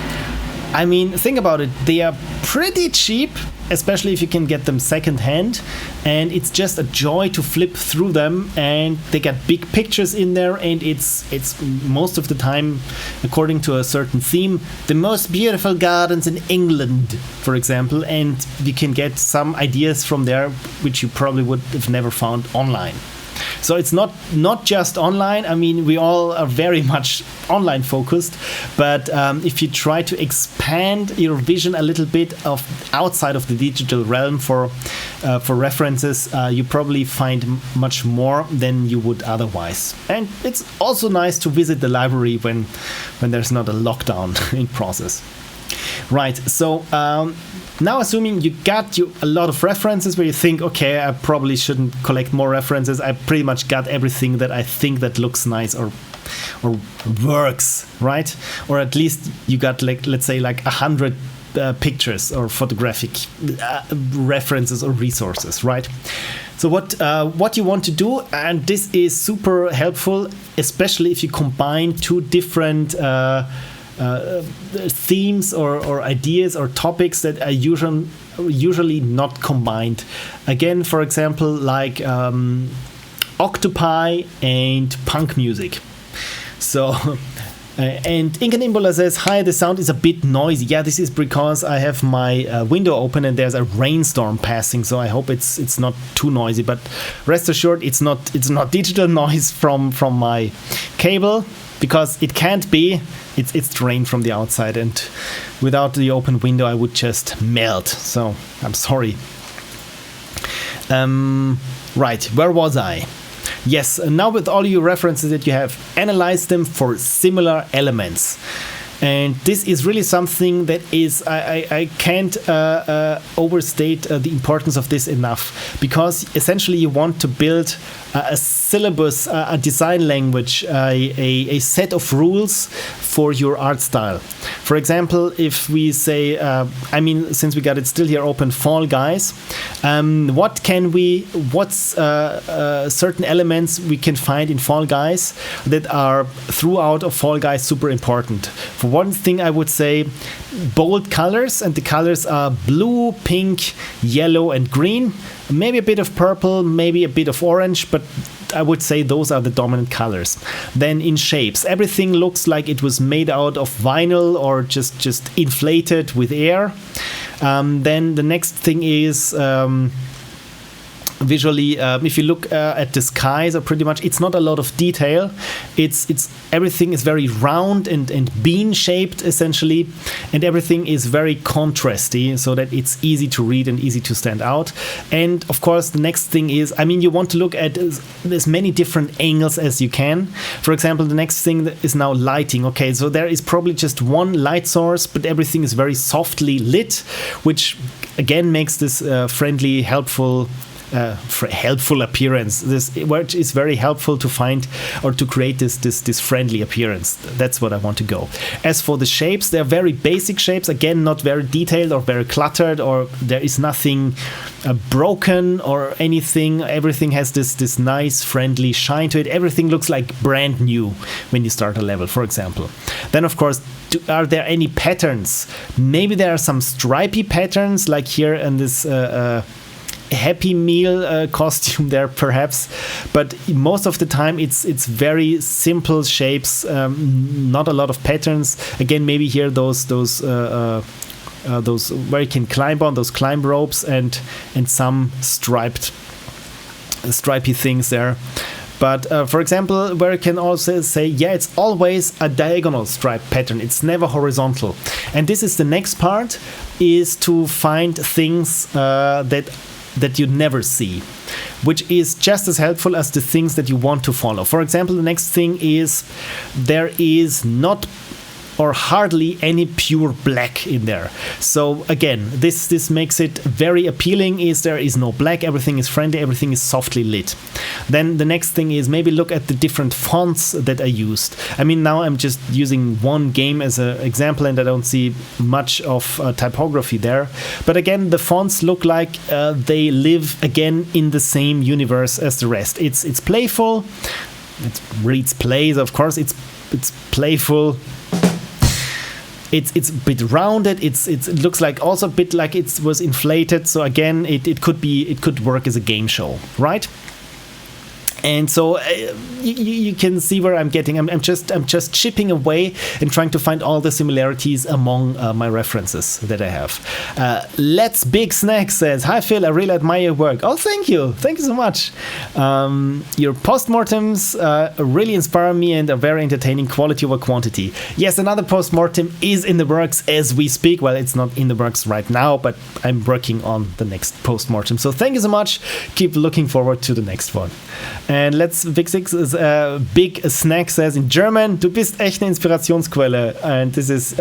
I mean, think about it. They are pretty cheap, especially if you can get them secondhand, and it's just a joy to flip through them, and they get big pictures in there, and it's most of the time, according to a certain theme, the most beautiful gardens in England, for example, and you can get some ideas from there which you probably would have never found online. So it's not just online. I mean, we all are very much online focused, but if you try to expand your vision a little bit of outside of the digital realm for references, you probably find much more than you would otherwise. And it's also nice to visit the library when there's not a lockdown in process. Right, so now assuming you got a lot of references where you think, okay, I probably shouldn't collect more references. I pretty much got everything that I think that looks nice or works, right? Or at least you got, like, let's say, like 100 pictures or photographic references or resources, right? So what you want to do, and this is super helpful, especially if you combine two different themes or ideas or topics that are usually not combined. Again, for example, like octopi and punk music. So, and Inkanimbola says, hi, the sound is a bit noisy. Yeah, this is because I have my window open and there's a rainstorm passing, so I hope it's not too noisy. But rest assured, it's not digital noise from my cable, because it can't be. It's rain from the outside, and without the open window I would just melt. So I'm sorry. Right, where was I? Yes, now with all your references that you have, analyze them for similar elements. And this is really something that is, I can't overstate the importance of this enough, because essentially you want to build a syllabus, a design language, a set of rules for your art style. For example, if we say, I mean, since we got it still here open, Fall Guys, what's certain elements we can find in Fall Guys that are throughout of Fall Guys super important. For one thing, I would say bold colors, and the colors are blue, pink, yellow, and green. Maybe a bit of purple, maybe a bit of orange, but I would say those are the dominant colors. Then in shapes, everything looks like it was made out of vinyl or just inflated with air. Then the next thing is visually, if you look at the skies, or pretty much, it's not a lot of detail. It's everything is very round and bean shaped essentially, and everything is very contrasty, so that it's easy to read and easy to stand out. And of course, the next thing is, I mean, you want to look at as many different angles as you can. For example, the next thing is now lighting. Okay, so there is probably just one light source, but everything is very softly lit, which again makes this friendly, helpful appearance. This, which is very helpful to find or to create this friendly appearance. That's what I want to go. As for the shapes, they're very basic shapes. Again, not very detailed or very cluttered, or there is nothing broken or anything. Everything has this nice friendly shine to it. Everything looks like brand new when you start a level, for example. Then of course, are there any patterns? Maybe there are some stripy patterns, like here in this Happy Meal costume there, perhaps, but most of the time it's very simple shapes, not a lot of patterns. Again, maybe here those where you can climb on, those climb ropes, and some stripy things there. But for example, where you can also say, yeah, it's always a diagonal stripe pattern. It's never horizontal. And this is the next part, is to find things that you never see, which is just as helpful as the things that you want to follow. For example, the next thing is, there is not or hardly any pure black in there. So again, this makes it very appealing. There is no black, everything is friendly, everything is softly lit. Then the next thing is maybe look at the different fonts that I used. I mean, now I'm just using one game as an example, and I don't see much of typography there. But again, the fonts look like they live again in the same universe as the rest. It's playful. It reads plays, of course. It's playful. It's a bit rounded. It looks like also a bit like it was inflated. So again, it could work as a game show, right? And so you can see where I'm getting. I'm just chipping away and trying to find all the similarities among my references that I have. Let's Big Snack says, "Hi Phil, I really admire your work." Oh, thank you so much. Your postmortems really inspire me and are very entertaining. Quality over quantity. Yes, another postmortem is in the works as we speak. Well, it's not in the works right now, but I'm working on the next postmortem. So thank you so much. Keep looking forward to the next one. And let's Big Six is Big Snack says in German, "Du bist echt eine Inspirationsquelle." And this is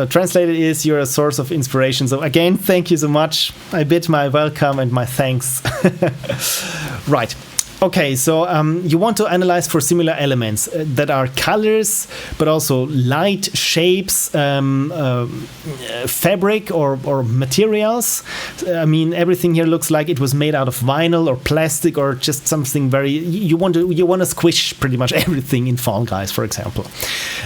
translated is "you're a source of inspiration." So again, thank you so much. I bid my welcome and my thanks. Right. Okay, so you want to analyze for similar elements that are colors, but also light, shapes, fabric or materials. I mean, everything here looks like it was made out of vinyl or plastic or just something very. You want to squish pretty much everything in Fall Guys, for example.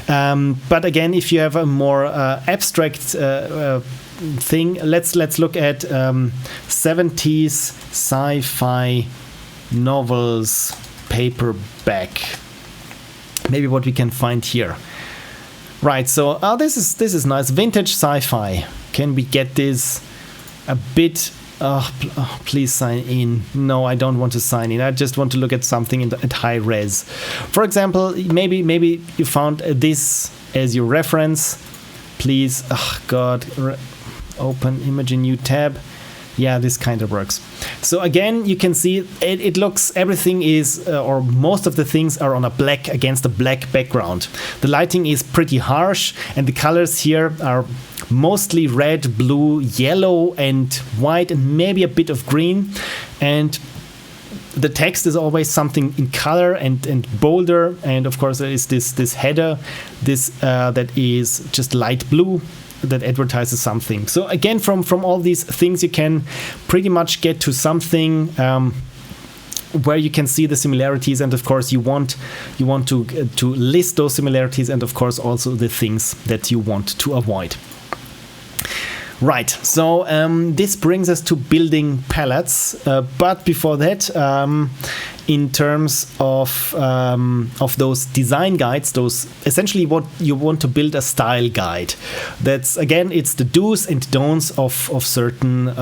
But again, if you have a more abstract thing, let's look at 70s sci-fi novels, paperback. Maybe what we can find here. Right, so this is nice. Vintage sci-fi. Can we get this a bit? Please sign in. No, I don't want to sign in. I just want to look at something at high res. For example, maybe you found this as your reference. Please, open image in new tab. Yeah, this kind of works. So again, you can see it looks, everything is, or most of the things are on a black against a black background. The lighting is pretty harsh, and the colors here are mostly red, blue, yellow, and white, and maybe a bit of green. And the text is always something in color and bolder. And of course, there is this header, that is just light blue, that advertises something. So again, from all these things, you can pretty much get to something where you can see the similarities, and of course you want to list those similarities, and of course also the things that you want to avoid. Right, so this brings us to building palettes, but before that, in terms of those design guides, those essentially what you want to build a style guide. That's again, it's the do's and don'ts of certain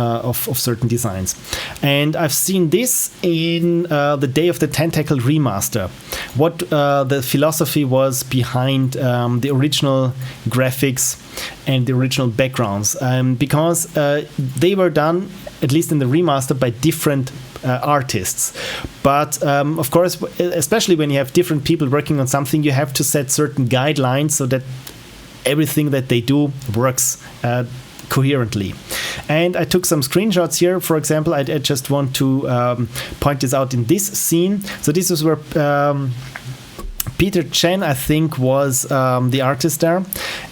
designs. And I've seen this in the Day of the Tentacle remaster. What the philosophy was behind the original graphics and the original backgrounds, because they were done, at least in the remaster, by different artists. But of course, especially when you have different people working on something, you have to set certain guidelines so that everything that they do works coherently. And I took some screenshots here. For example, I just want to point this out in this scene. So this is where Peter Chen, I think, was the artist there.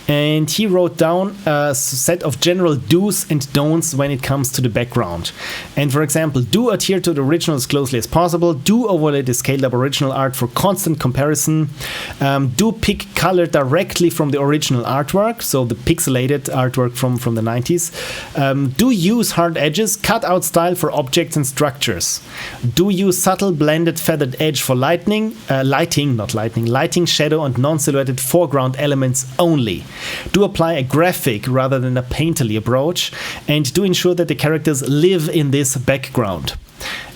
And he wrote down a set of general do's and don'ts when it comes to the background. And for example, do adhere to the original as closely as possible. Do overlay the scaled up original art for constant comparison. Do pick color directly from the original artwork, so the pixelated artwork from the 90s. Do use hard edges. Cut out style for objects and structures. Do use subtle blended feathered edge for lighting, shadow, and non-silhouetted foreground elements only. Do apply a graphic rather than a painterly approach, and do ensure that the characters live in this background.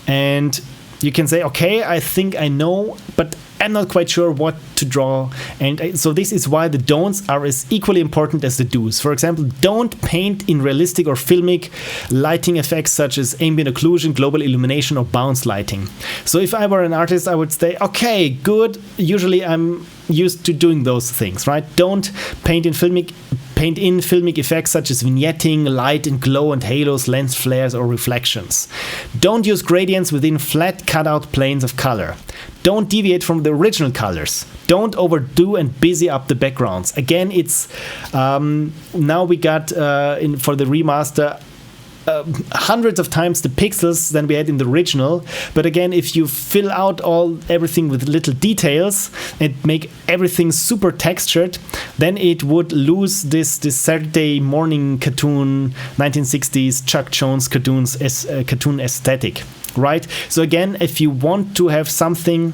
And you can say, okay, I think I know, but I'm not quite sure what to draw. And so this is why the don'ts are as equally important as the do's. For example, don't paint in realistic or filmic lighting effects such as ambient occlusion, global illumination, or bounce lighting. So if I were an artist, I would say, okay, good. Usually I'm used to doing those things, right? Don't paint in filmic effects such as vignetting, light and glow and halos, lens flares, or reflections. Don't use gradients within flat cutout planes of color. Don't deviate from the original colors. Don't overdo and busy up the backgrounds. Again, it's now we got for the remaster hundreds of times the pixels than we had in the original. But again, if you fill out everything with little details and make everything super textured, then it would lose this Saturday morning cartoon 1960s Chuck Jones cartoon aesthetic, right? So again, if you want to have something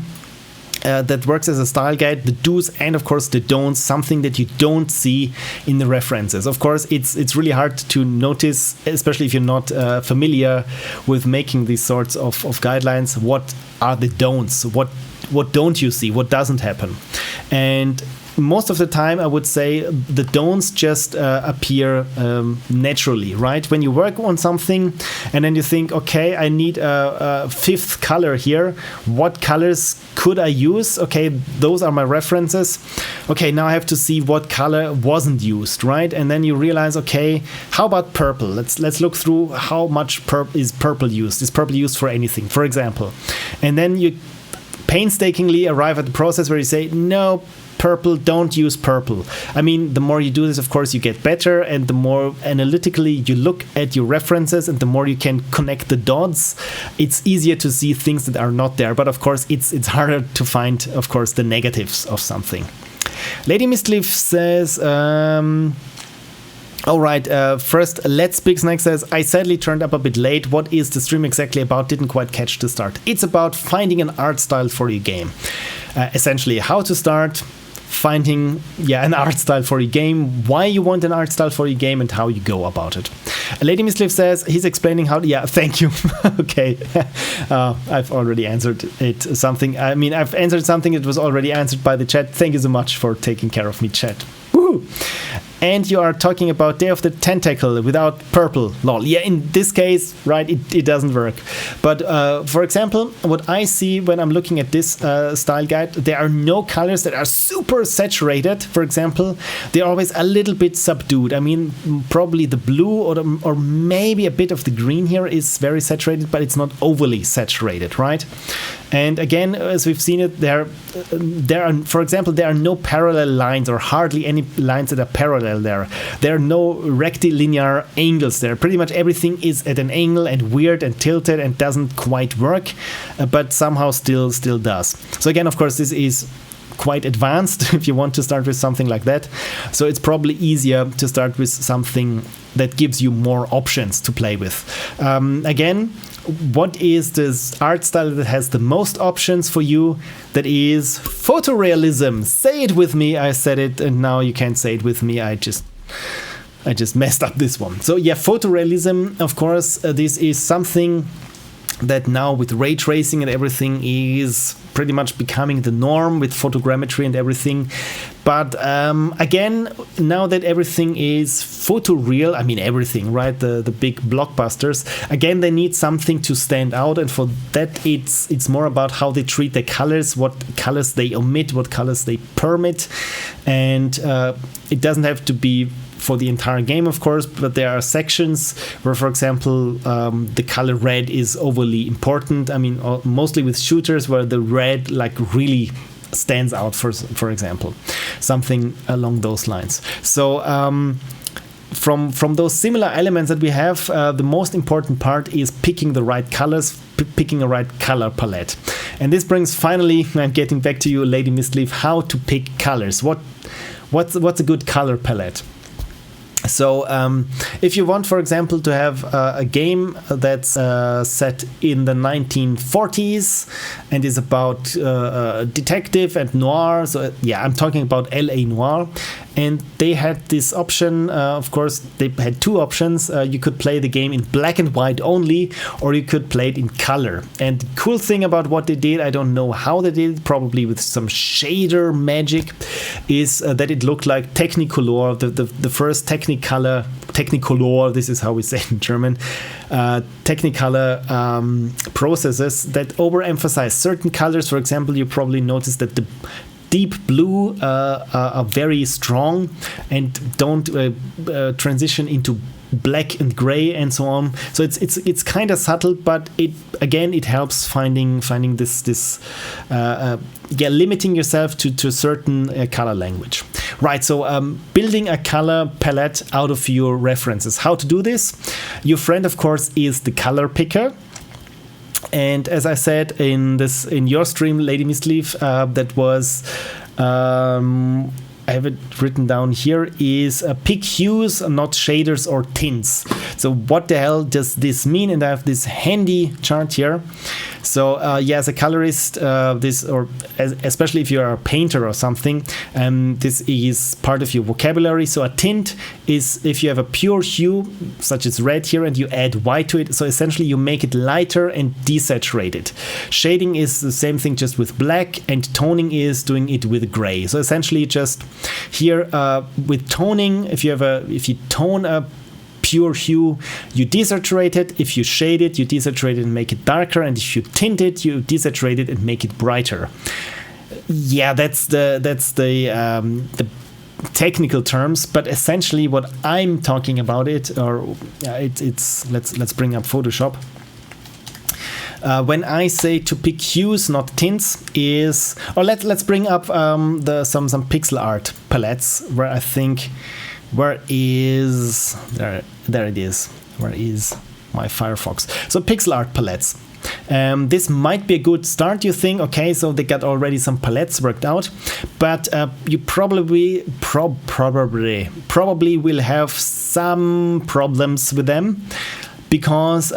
that works as a style guide, the do's and of course the don'ts, something that you don't see in the references. Of course, it's really hard to notice, especially if you're not familiar with making these sorts of guidelines. What are the don'ts? What don't you see? What doesn't happen? And most of the time, I would say the don'ts just appear naturally, right? When you work on something and then you think, okay, I need a fifth color here. What colors could I use? Okay, those are my references. Okay, now I have to see what color wasn't used, right? And then you realize, okay, how about purple? Let's look through how much is purple used. Is purple used for anything, for example? And then you painstakingly arrive at the process where you say, no, purple, don't use purple. I mean, the more you do this, of course, you get better, and the more analytically you look at your references and the more you can connect the dots, it's easier to see things that are not there. But of course, it's harder to find, of course, the negatives of something. Lady Mistleaf says, all right, first, Let's Big Snack says, I sadly turned up a bit late. What is the stream exactly about? Didn't quite catch the start. It's about finding an art style for your game. Essentially, how to start, finding an art style for your game, why you want an art style for your game, and how you go about it. Lady Mistleaf says he's explaining how. Yeah, thank you. Okay, I've already answered it. I've answered something that was already answered by the chat. Thank you so much for taking care of me, chat. Woohoo! And you are talking about Day of the Tentacle without purple. Lol. Yeah, in this case, right, it doesn't work. But for example, what I see when I'm looking at this style guide, there are no colors that are super saturated. For example, they're always a little bit subdued. I mean, probably the blue or maybe a bit of the green here is very saturated, but it's not overly saturated, right? And again, as we've seen it, there are, for example, there are no parallel lines or hardly any lines that are parallel there. There are no rectilinear angles there. Pretty much everything is at an angle and weird and tilted and doesn't quite work, but somehow still does. So again, of course, this is quite advanced if you want to start with something like that. So it's probably easier to start with something that gives you more options to play with. Again, what is this art style that has the most options for you? That is photorealism. Say it with me. I said it, and now you can't say it with me. I just messed up this one. So yeah, photorealism, of course, this is something that now with ray tracing and everything is pretty much becoming the norm with photogrammetry and everything. But again, now that everything is photoreal, I mean everything, right? The big blockbusters, again, they need something to stand out, and for that it's more about how they treat the colors, what colors they omit, what colors they permit, and it doesn't have to be for the entire game, of course, but there are sections where, for example, the color red is overly important. I mean, mostly with shooters where the red like really stands out, for example, something along those lines. So from those similar elements that we have, the most important part is picking the right colors, picking a right color palette. And this brings, finally, I'm getting back to you, Lady Mistleaf, how to pick colors. What's a good color palette? So if you want, for example, to have a game that's set in the 1940s and is about detective and noir, so yeah, I'm talking about LA Noir, and they had this option. Of course, they had two options. You could play the game in black and white only, or you could play it in color. And the cool thing about what they did, I don't know how they did it, probably with some shader magic, is that it looked like Technicolor, the first Technicolor, this is how we say it in German, Technicolor processes that overemphasize certain colors. For example, you probably noticed that the deep blue are very strong and don't transition into black and gray and so on. So it's kind of subtle, but it helps finding this limiting yourself to a certain color language. Right, so building a color palette out of your references. How to do this? Your friend, of course, is the color picker. And as I said in your stream, Lady Mistleaf, that was I have it written down here, is pick hues, not shaders or tints. So what the hell does this mean? And I have this handy chart here. So as a colorist, especially if you're a painter or something, this is part of your vocabulary. So a tint is if you have a pure hue, such as red here, and you add white to it. So essentially you make it lighter and desaturate it. Shading is the same thing, just with black, and toning is doing it with gray. So essentially just here with toning, if you tone a pure hue, you desaturate it. If you shade it, you desaturate it and make it darker. And if you tint it, you desaturate it and make it brighter. Yeah, that's the technical terms. But essentially, what I'm talking about let's bring up Photoshop. When I say to pick hues, not tints, let's bring up some pixel art palettes where I think. There it is. Where is my Firefox? So pixel art palettes. This might be a good start. You think, okay, so they got already some palettes worked out, but you probably will have some problems with them, because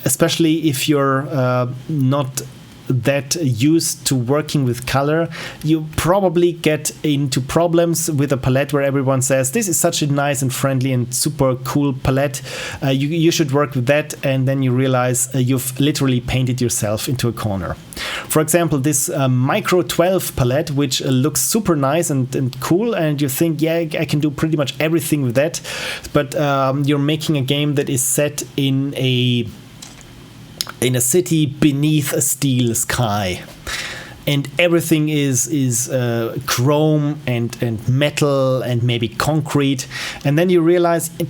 especially if you're not that used to working with color, you probably get into problems with a palette where everyone says this is such a nice and friendly and super cool palette, you should work with that, and then you realize you've literally painted yourself into a corner. For example, this Micro 12 palette, which looks super nice and cool, and you think, yeah, I can do pretty much everything with that, but you're making a game that is set in a city beneath a steel sky, and everything is chrome and metal and maybe concrete, and then you realize you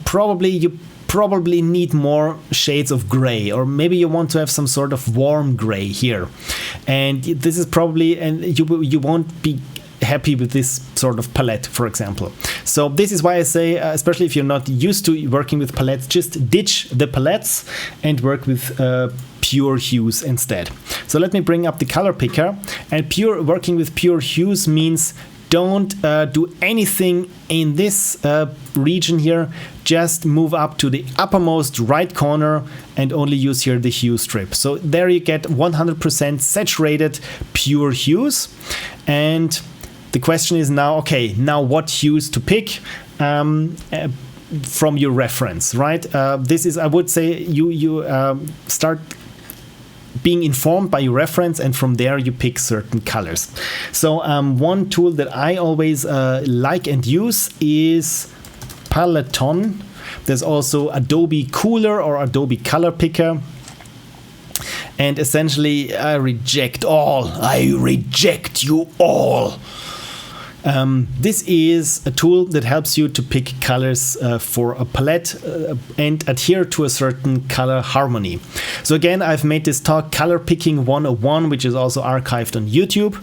probably need more shades of gray, or maybe you want to have some sort of warm gray here, and this is probably, and you won't be happy with this sort of palette, for example. So this is why I say, especially if you're not used to working with palettes, just ditch the palettes and work with pure hues instead. So let me bring up the color picker, and working with pure hues means don't do anything in this region here. Just move up to the uppermost right corner and only use here the hue strip. So there you get 100% saturated pure hues. And the question is now, okay, now what hues to pick from your reference, right? This is, I would say, you start being informed by your reference, and from there you pick certain colors. So one tool that I always like and use is Paleton. There's also Adobe Cooler or Adobe Color Picker. And essentially, I reject you all. This is a tool that helps you to pick colors for a palette and adhere to a certain color harmony. So again, I've made this talk, Color Picking 101, which is also archived on YouTube,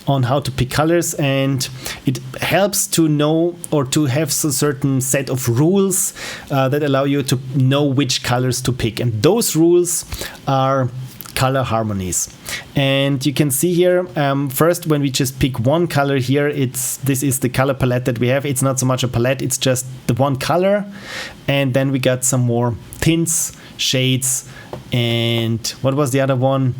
on how to pick colors, and it helps to know or to have a certain set of rules that allow you to know which colors to pick. And those rules are color harmonies. And you can see here, first, when we just pick one color here, this is the color palette that we have. It's not so much a palette, it's just the one color. And then we got some more tints, shades, and what was the other one?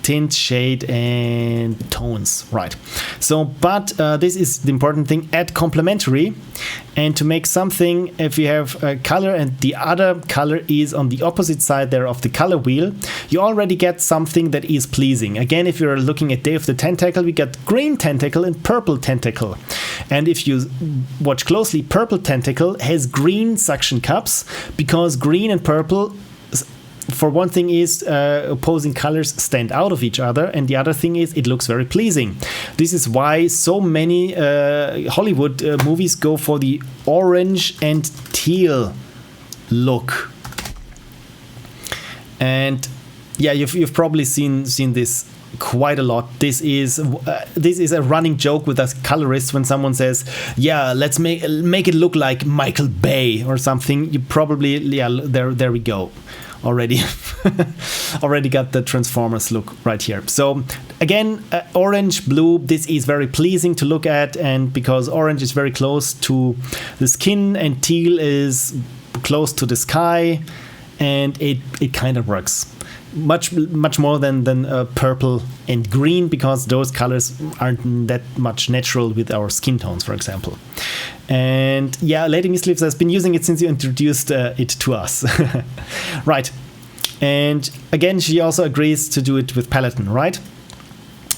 tint, shade, and tones, right? So, but this is the important thing, add complementary. And to make something, if you have a color and the other color is on the opposite side there of the color wheel, you already get something that is pleasing. Again, if you're looking at Day of the Tentacle, we get green tentacle and purple tentacle. And if you watch closely, purple tentacle has green suction cups, because green and purple, for one thing, is opposing colors stand out of each other, and the other thing is it looks very pleasing. This is why so many Hollywood movies go for the orange and teal look. And yeah, you've probably seen this quite a lot. This is a running joke with us colorists when someone says, yeah, let's make it look like Michael Bay or something. You probably, yeah, there we go. Already got the Transformers look right here. So again, orange, blue, this is very pleasing to look at, and because orange is very close to the skin and teal is close to the sky, and it kind of works much more than purple and green, because those colors aren't that much natural with our skin tones, for example. And yeah, Lady Misleaves has been using it since you introduced it to us. Right. And again, she also agrees to do it with Peloton, right?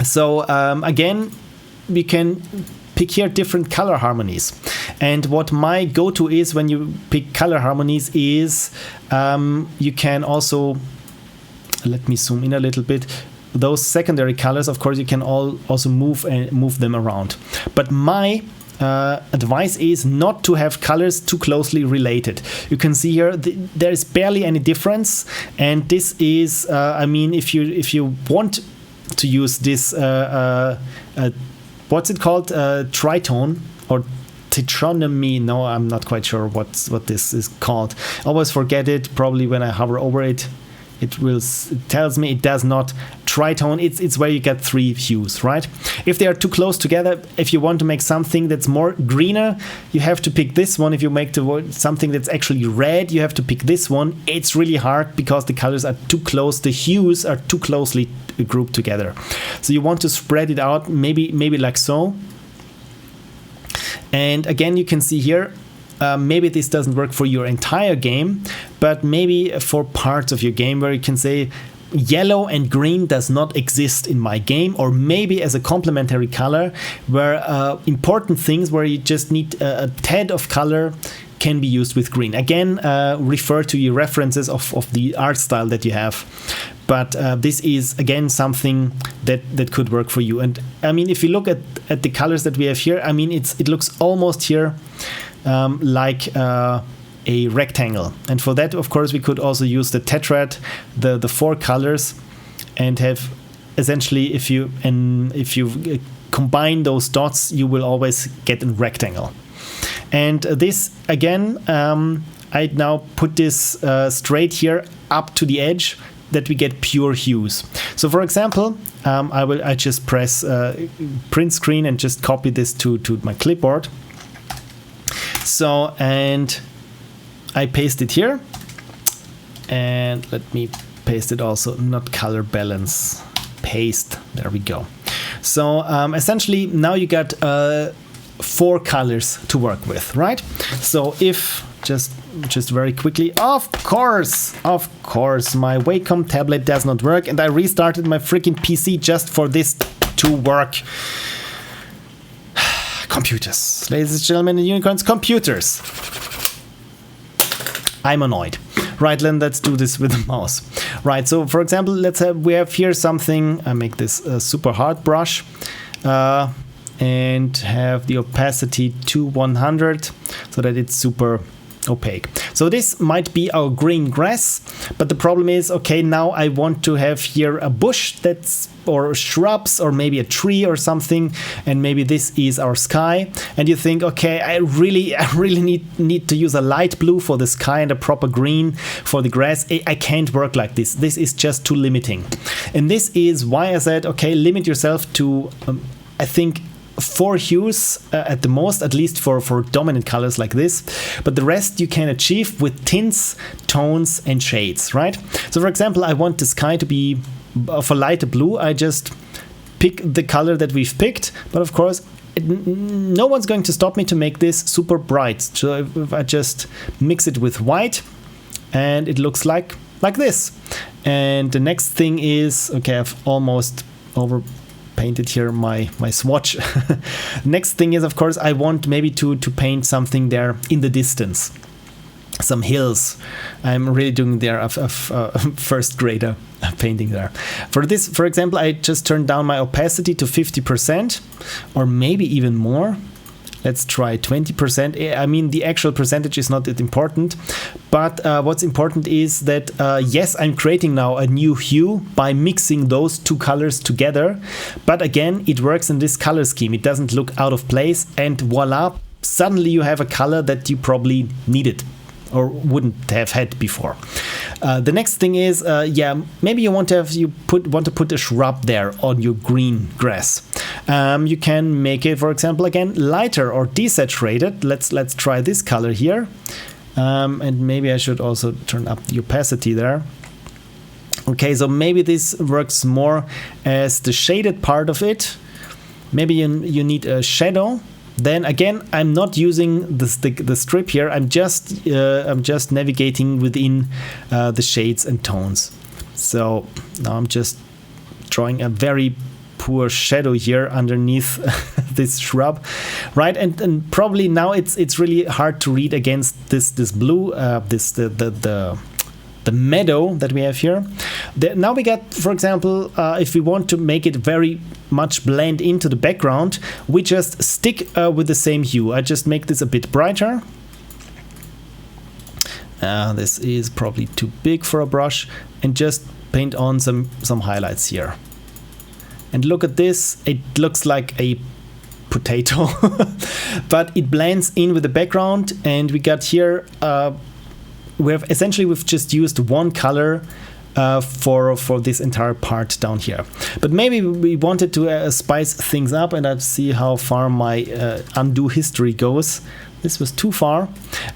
So again, we can pick here different color harmonies. And what my go-to is when you pick color harmonies is you can also, let me zoom in a little bit, those secondary colors, of course, you can also move them around. But my advice is not to have colors too closely related. You can see here there is barely any difference, and this is I mean, if you want to use this what's it called, tritone or tetronomy, no, I'm not quite sure what this is called. I always forget it, probably when I hover over it. It tells me it does not. Tritone, it's where you get 3 hues, right? If they are too close together, if you want to make something that's more greener, you have to pick this one. If you make something that's actually red, you have to pick this one. It's really hard because the colors are too close, the hues are too closely grouped together. So you want to spread it out, maybe like so. And again, you can see here, maybe this doesn't work for your entire game, but maybe for parts of your game where you can say yellow and green does not exist in my game, or maybe as a complementary color where important things where you just need a tad of color can be used with green. Again, refer to your references of the art style that you have. But this is, again, something that could work for you. And I mean, if you look at the colors that we have here, I mean, it looks almost here like a rectangle. And for that, of course, we could also use the tetrad, the 4 colors, and have essentially, if you combine those dots, you will always get a rectangle. And this, again, I now put this straight here up to the edge, that we get pure hues. So for example, I just press print screen and just copy this to my clipboard. So, and I paste it here, and let me paste it also, not color balance, paste, there we go. So essentially now you got 4 colors to work with, right? So if just very quickly, of course, my Wacom tablet does not work, and I restarted my freaking PC just for this to work. Computers, ladies and gentlemen and unicorns, computers. I'm annoyed. Right, then let's do this with the mouse. Right, so for example, we have here something. I make this super hard brush and have the opacity to 100 so that it's super opaque. So this might be our green grass, but the problem is, okay, now I want to have here a bush or shrubs, or maybe a tree or something, and maybe this is our sky, and you think, okay, I really need to use a light blue for the sky and a proper green for the grass. I can't work like this. This is just too limiting. And this is why I said, okay, limit yourself to I think 4 hues at the most, at least for dominant colors like this, but the rest you can achieve with tints, tones, and shades, right? So for example, I want the sky to be of a lighter blue, I just pick the color that we've picked. But of course, no one's going to stop me to make this super bright. So if I just mix it with white, and it looks like this. And the next thing is, okay, I've almost over painted here my swatch. Next thing is, of course, I want maybe to paint something there in the distance, some hills. I'm really doing there a first grader painting there. For this, for example, I just turned down my opacity to 50%, or maybe even more. Let's try 20%. I mean, the actual percentage is not that important, but what's important is that, yes, I'm creating now a new hue by mixing those two colors together. But again, it works in this color scheme. It doesn't look out of place, and voila, suddenly you have a color that you probably needed or wouldn't have had before. The next thing is, yeah, maybe you want to put a shrub there on your green grass. You can make it, for example, again lighter or desaturated. Let's try this color here, and maybe I should also turn up the opacity there. Okay, so maybe this works more as the shaded part of it. Maybe you need a shadow. Then again, I'm not using the strip here. I'm just navigating within the shades and tones. So now I'm just drawing a very poor shadow here underneath this shrub, right? And probably now it's really hard to read against this blue, the meadow that we have here. Now we got, for example, if we want to make it very much blend into the background, we just stick with the same hue. I just make this a bit brighter. This is probably too big for a brush, and just paint on some highlights here. And look at this, it looks like a potato, but it blends in with the background. And we got here, we've just used one color for this entire part down here. But maybe we wanted to spice things up, and I'll see how far my undo history goes. This was too far.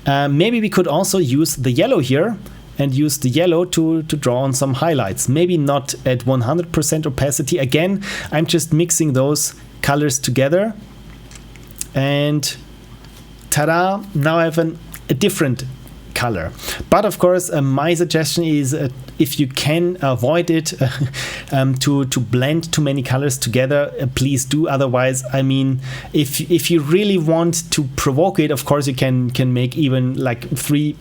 Maybe we could also use the yellow here, and use the yellow to draw on some highlights. Maybe not at 100% opacity. Again, I'm just mixing those colors together, and ta-da, now I have a different color. But of course, my suggestion is, if you can avoid it, to blend too many colors together, please do. Otherwise, I mean, if you really want to provoke it, of course you can make even like 3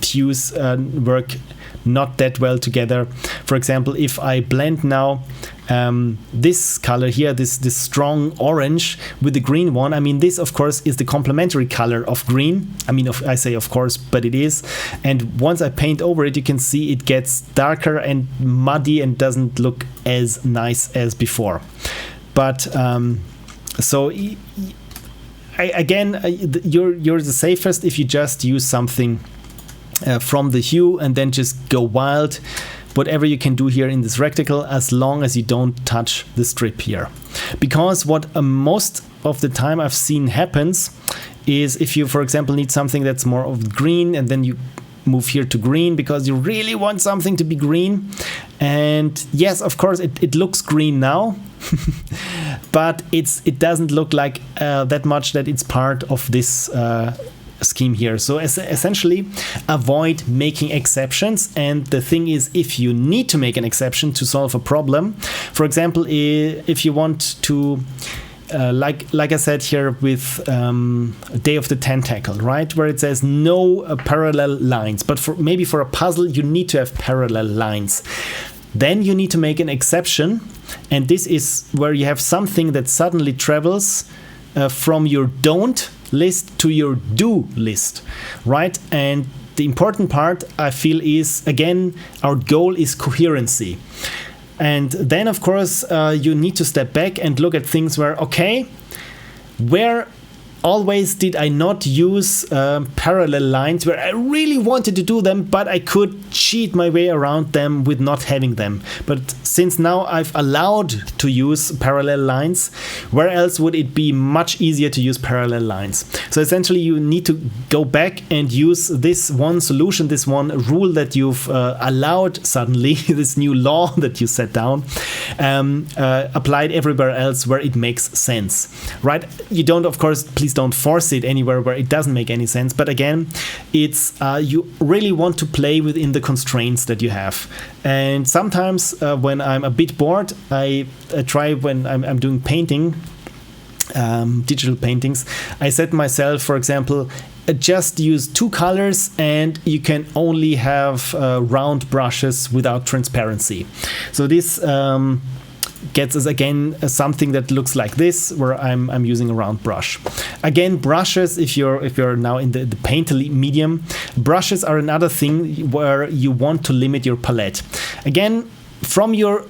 hues work not that well together. For example, if I blend now this color here, this strong orange with the green one, I mean, this of course is the complementary color of green. I mean, I say of course, but it is. And once I paint over it, you can see it gets darker and muddy and doesn't look as nice as before. But so again, you're the safest if you just use something from the hue and then just go wild. Whatever you can do here in this rectangle, as long as you don't touch the strip here. Because what most of the time I've seen happens is, if you, for example, need something that's more of green, and then you move here to green because you really want something to be green. And yes, of course, it looks green now, but it doesn't look like that much that it's part of this scheme here. So essentially, avoid making exceptions. And the thing is, if you need to make an exception to solve a problem, for example, if you want to like I said here with Day of the Tentacle, right, where it says no parallel lines, but maybe for a puzzle you need to have parallel lines, then you need to make an exception. And this is where you have something that suddenly travels from your don't list to your do list, right? And the important part, I feel, is, again, our goal is coherency. And then, of course, you need to step back and look at things where, okay, where always did I not use parallel lines where I really wanted to do them, but I could cheat my way around them with not having them. But since now I've allowed to use parallel lines, where else would it be much easier to use parallel lines? So essentially you need to go back and use this one solution, this one rule that you've allowed suddenly, this new law that you set down, applied everywhere else where it makes sense, right? You don't, of course, please don't force it anywhere where it doesn't make any sense. But again, it's you really want to play within the constraints that you have. And sometimes when I'm a bit bored, I try when I'm doing painting, digital paintings, I set myself, for example, just use 2 colors and you can only have round brushes without transparency. So this gets us again something that looks like this, where I'm using a round brush. Again, brushes, if you're now in the paint medium, brushes are another thing where you want to limit your palette. Again, from your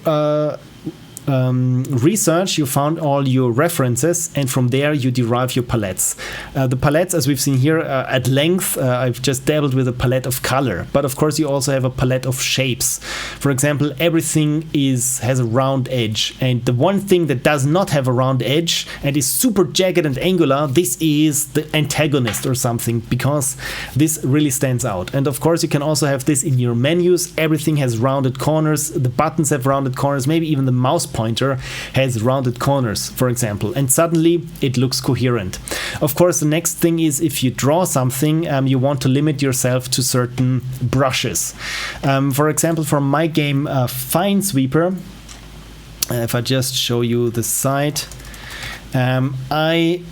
research, you found all your references, and from there you derive your palettes. The palettes, as we've seen here at length, I've just dabbled with a palette of color, but of course you also have a palette of shapes. For example, everything has a round edge, and the one thing that does not have a round edge and is super jagged and angular, this is the antagonist or something, because this really stands out. And of course you can also have this in your menus. Everything has rounded corners, the buttons have rounded corners, maybe even the mouse pointer has rounded corners, for example, and suddenly it looks coherent. Of course, the next thing is, if you draw something, you want to limit yourself to certain brushes. For example, from my game Finesweeper, if I just show you the site, I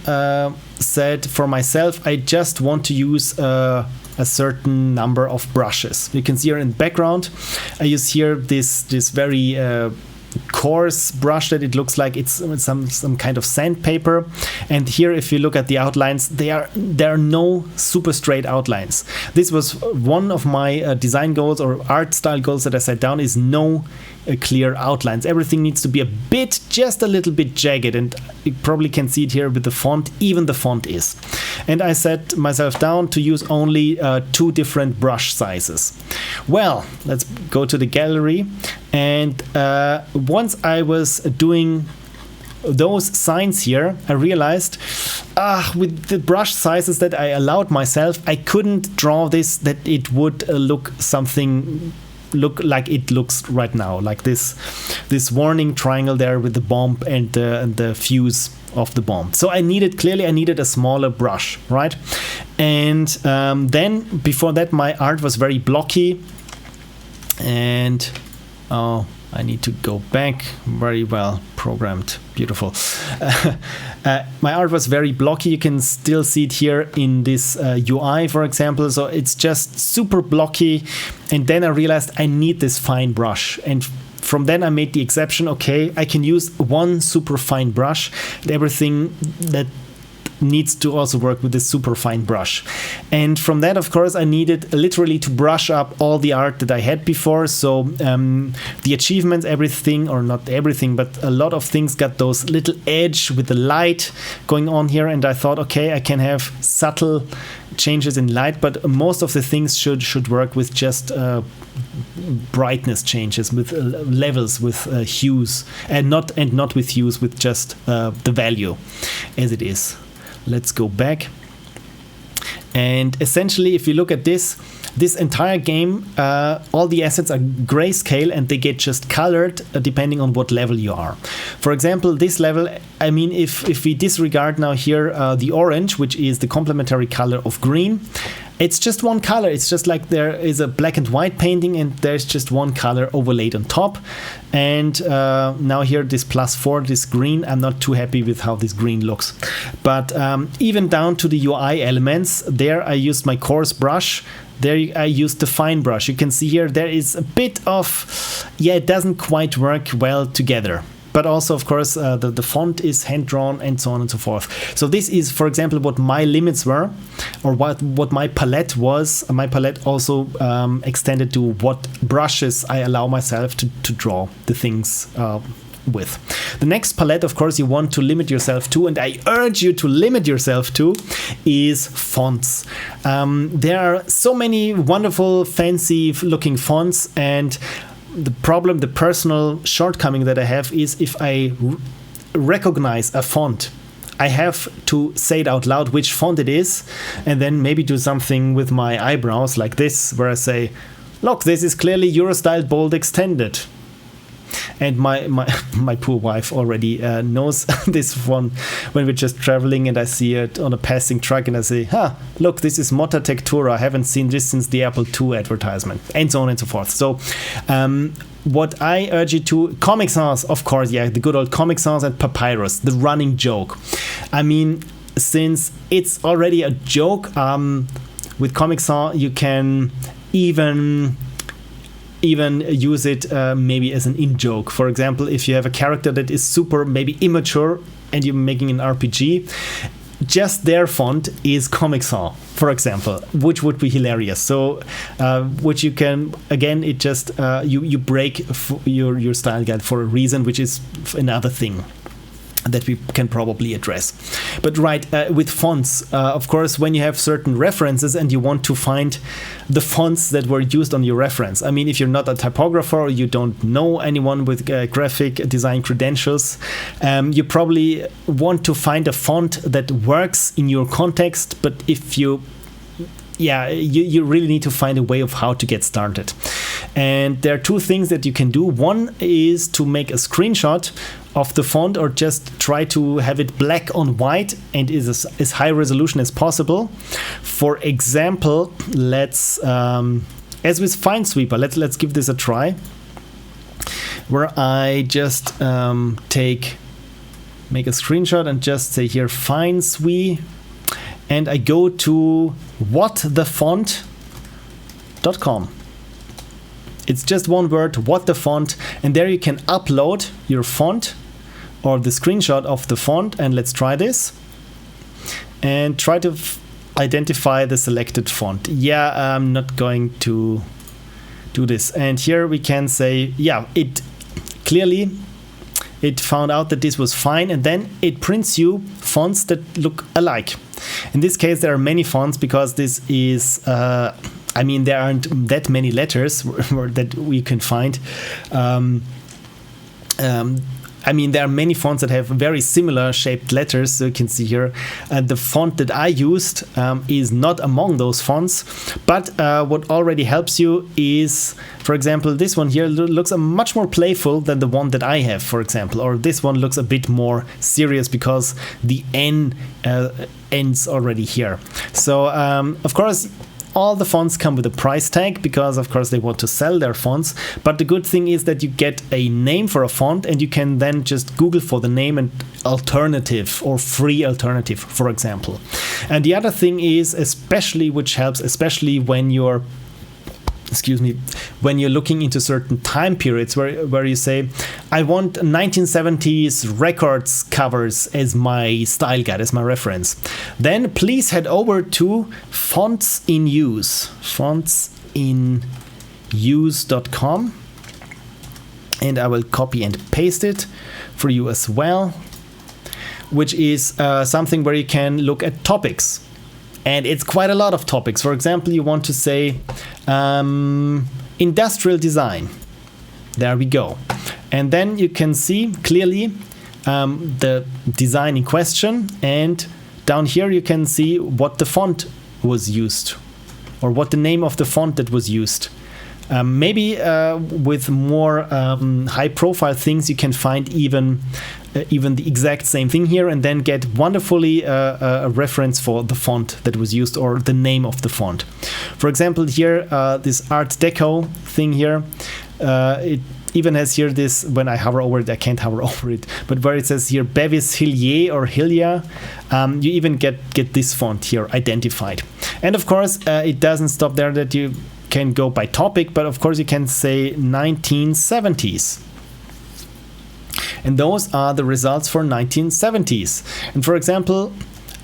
said for myself, I just want to use a certain number of brushes. You can see here in the background, I use here this very coarse brush that it looks like it's some kind of sandpaper. And here, if you look at the outlines, there are no super straight outlines. This was one of my design goals or art style goals that I set down, is no clear outlines. Everything needs to be just a little bit jagged, and you probably can see it here with the font. Even the font is. And I set myself down to use only 2 different brush sizes. Well, let's go to the gallery, and once I was doing those signs here, I realized with the brush sizes that I allowed myself, I couldn't draw this that it would look like it looks right now, like this warning triangle there with the bomb and the fuse of the bomb. So I needed a smaller brush, right? And then before that, my art was very blocky, and I need to go back. Very well programmed, beautiful. My art was very blocky. You can still see it here in this UI, for example. So it's just super blocky. And then I realized I need this fine brush. And from then I made the exception. Okay, I can use one super fine brush, and everything that needs to also work with this super fine brush. And from that, of course, I needed literally to brush up all the art that I had before. So the achievements, everything, or not everything, but a lot of things got those little edge with the light going on here. And I thought, okay, I can have subtle changes in light, but most of the things should work with just brightness changes, with levels, with hues, and not with hues, with just the value as it is. Let's go back. And essentially, if you look at this entire game, all the assets are grayscale, and they get just colored depending on what level you are. For example, this level, I mean, if we disregard now here the orange, which is the complementary color of green, it's just one color. It's just like there is a black and white painting, and there's just one color overlaid on top. And now here, this +4, this green, I'm not too happy with how this green looks. But even down to the UI elements, there I used my coarse brush. There I used the fine brush. You can see here there is a bit of, it doesn't quite work well together. But also, of course, the font is hand-drawn, and so on and so forth. So this is, for example, what my limits were, or what my palette was. My palette also extended to what brushes I allow myself to draw the things with. The next palette, of course, you want to limit yourself to, and I urge you to limit yourself to, is fonts. There are so many wonderful, fancy looking fonts, and the personal shortcoming that I have is if I recognize a font, I have to say it out loud which font it is, and then maybe do something with my eyebrows like this, where I say, look, this is clearly Eurostyle Bold Extended. And my poor wife already knows this font when we're just traveling and I see it on a passing truck and I say, look, this is Motta Textura. I haven't seen this since the Apple II advertisement, and so on and so forth. So what I urge you to, Comic Sans, of course, yeah, the good old Comic Sans and Papyrus, the running joke. I mean, since it's already a joke, with Comic Sans you can even use it maybe as an in-joke. For example, if you have a character that is super maybe immature and you're making an RPG, just their font is Comic Sans, for example, which would be hilarious. So which you can, again, it just you break your style guide for a reason, which is another thing that we can probably address. But with fonts, of course, when you have certain references and you want to find the fonts that were used on your reference. I mean, if you're not a typographer or you don't know anyone with graphic design credentials, you probably want to find a font that works in your context, but if you really need to find a way of how to get started. And there are two things that you can do. One is to make a screenshot of the font, or just try to have it black on white and is as high resolution as possible. For example, let's as with Finesweeper, let's give this a try, where I just make a screenshot and just say here Finesweeper, and I go to whatthefont.com. It's just one word, what the font, and there you can upload your font or the screenshot of the font, and let's try this and try to identify the selected font. I'm not going to do this, and here we can say it clearly found out that this was fine, and then it prints you fonts that look alike. In this case there are many fonts because this is I mean, there aren't that many letters that we can find. I mean, there are many fonts that have very similar shaped letters. So you can see here, the font that I used is not among those fonts. But what already helps you is, for example, this one here looks much more playful than the one that I have, for example. Or this one looks a bit more serious because the N ends already here. So, of course, all the fonts come with a price tag because, of course, they want to sell their fonts. But the good thing is that you get a name for a font and you can then just Google for the name and alternative or free alternative, for example. And the other thing is, which helps, especially when you're when you're looking into certain time periods where you say, I want 1970s records covers as my style guide, as my reference, then please head over to Fonts in Hues, fontsinhues.com, and I will copy and paste it for you as well, which is something where you can look at topics. And it's quite a lot of topics. For example, you want to say industrial design. There we go. And then you can see clearly the design in question. And down here you can see what the font was used, or what the name of the font that was used. Maybe with more high-profile things, you can find even the exact same thing here, and then get wonderfully a reference for the font that was used or the name of the font. For example, here this Art Deco thing here, it even has here this, when I hover over it, I can't hover over it, but where it says here Bevis Hillier or Hillia, you even get this font here identified. And of course, it doesn't stop there, that you can go by topic, but of course you can say 1970s. And those are the results for 1970s. And for example,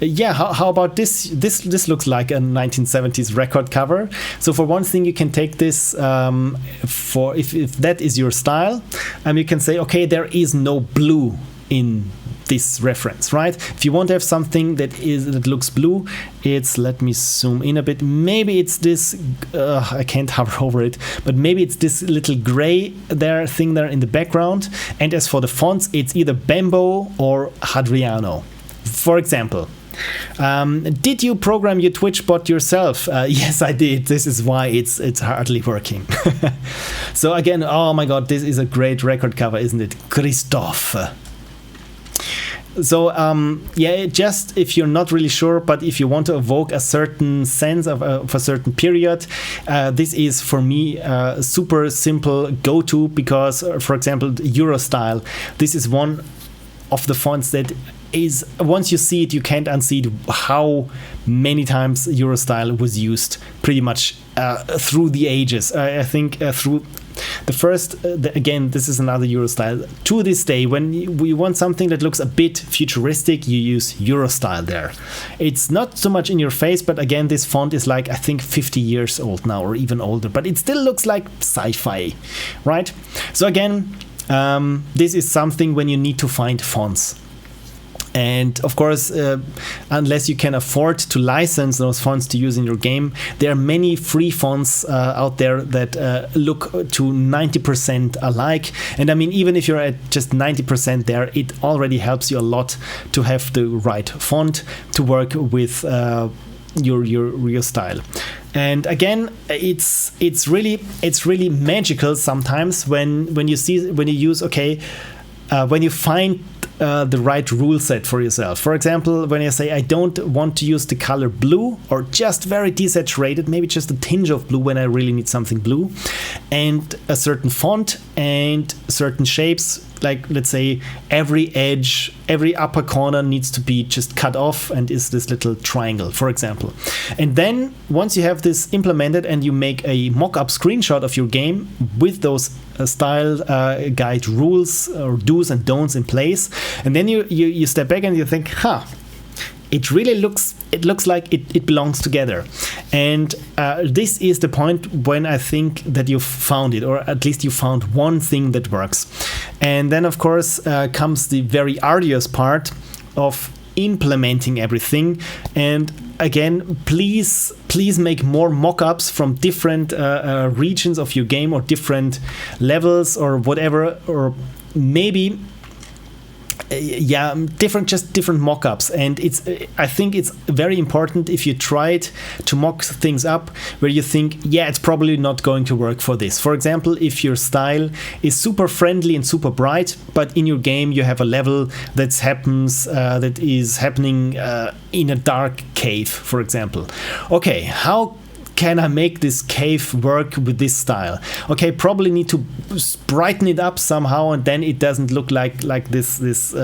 yeah, how about this? This looks like a 1970s record cover. So for one thing, you can take this for if that is your style, you can say, okay, there is no blue in this reference, right? If you want to have something that looks blue, it's, let me zoom in a bit. Maybe it's this. I can't hover over it, but maybe it's this little gray thing there in the background. And as for the fonts, it's either Bembo or Hadriano, for example. Did you program your Twitch bot yourself? Yes, I did. This is why it's hardly working. So again, oh my god, this is a great record cover, isn't it? Christoph. So yeah, just if you're not really sure, but if you want to evoke a certain sense of a certain period, this is for me a super simple go-to, because for example, Eurostyle, this is one of the fonts that is, once you see it, you can't unsee it, how many times Eurostyle was used pretty much through the ages. I think through the first, again, this is another Eurostyle. To this day, when we want something that looks a bit futuristic, you use Eurostyle there. It's not so much in your face, but again, this font is like, I think 50 years old now, or even older, but it still looks like sci-fi, right? So again, this is something when you need to find fonts. And of course, unless you can afford to license those fonts to use in your game, there are many free fonts out there that look to 90% alike. And I mean, even if you're at just 90% there, it already helps you a lot to have the right font to work with your style. And again, it's really magical sometimes when you use when you find the right rule set for yourself. For example, when I say I don't want to use the color blue, or just very desaturated, maybe just a tinge of blue when I really need something blue, and a certain font and certain shapes, like let's say every edge, every upper corner needs to be just cut off and is this little triangle, for example. And then once you have this implemented and you make a mock-up screenshot of your game with those style guide rules or do's and don'ts in place, and then you step back and you think, it really looks like it belongs together. And this is the point when I think that you've found it, or at least you found one thing that works. And then of course comes the very arduous part of implementing everything. And again, please make more mock-ups from different regions of your game, or different levels, or whatever, or maybe different mock-ups. And I think it's very important if you try to mock things up where you think, it's probably not going to work for this. For example, if your style is super friendly and super bright, but in your game you have a level that is happening in a dark cave, for example. Okay, how can I make this cave work with this style? Okay, probably need to brighten it up somehow, and then it doesn't look like this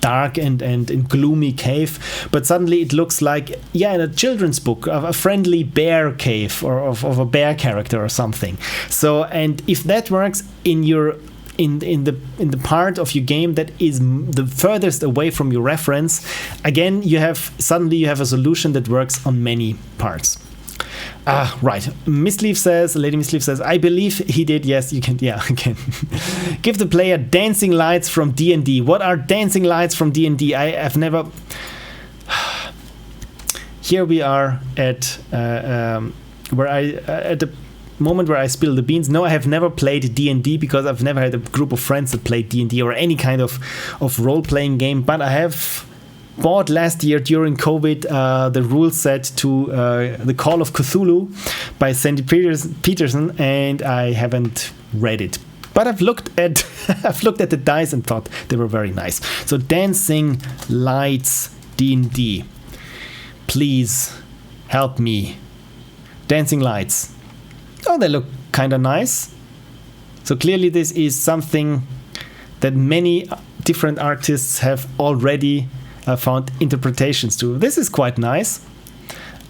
dark and gloomy cave, but suddenly it looks like in a children's book of a friendly bear cave, or of a bear character or something. So, and if that works in the part of your game that is the furthest away from your reference, again, suddenly you have a solution that works on many parts. Right. Lady Mistleaf says, I believe he did. Yes, you can. Yeah, again. Give the player dancing lights from D&D. What are dancing lights from D&D? I have never. Here we are at at the moment where I spill the beans. No, I have never played D&D because I've never had a group of friends that played D&D or any kind of role-playing game. But I have bought last year during COVID the rule set to the Call of Cthulhu by Sandy Peterson, and I haven't read it. But I've looked at the dice and thought they were very nice. So Dancing Lights D&D. Please help me. Dancing Lights. Oh, they look kind of nice. So clearly this is something that many different artists have already found interpretations to. This is quite nice.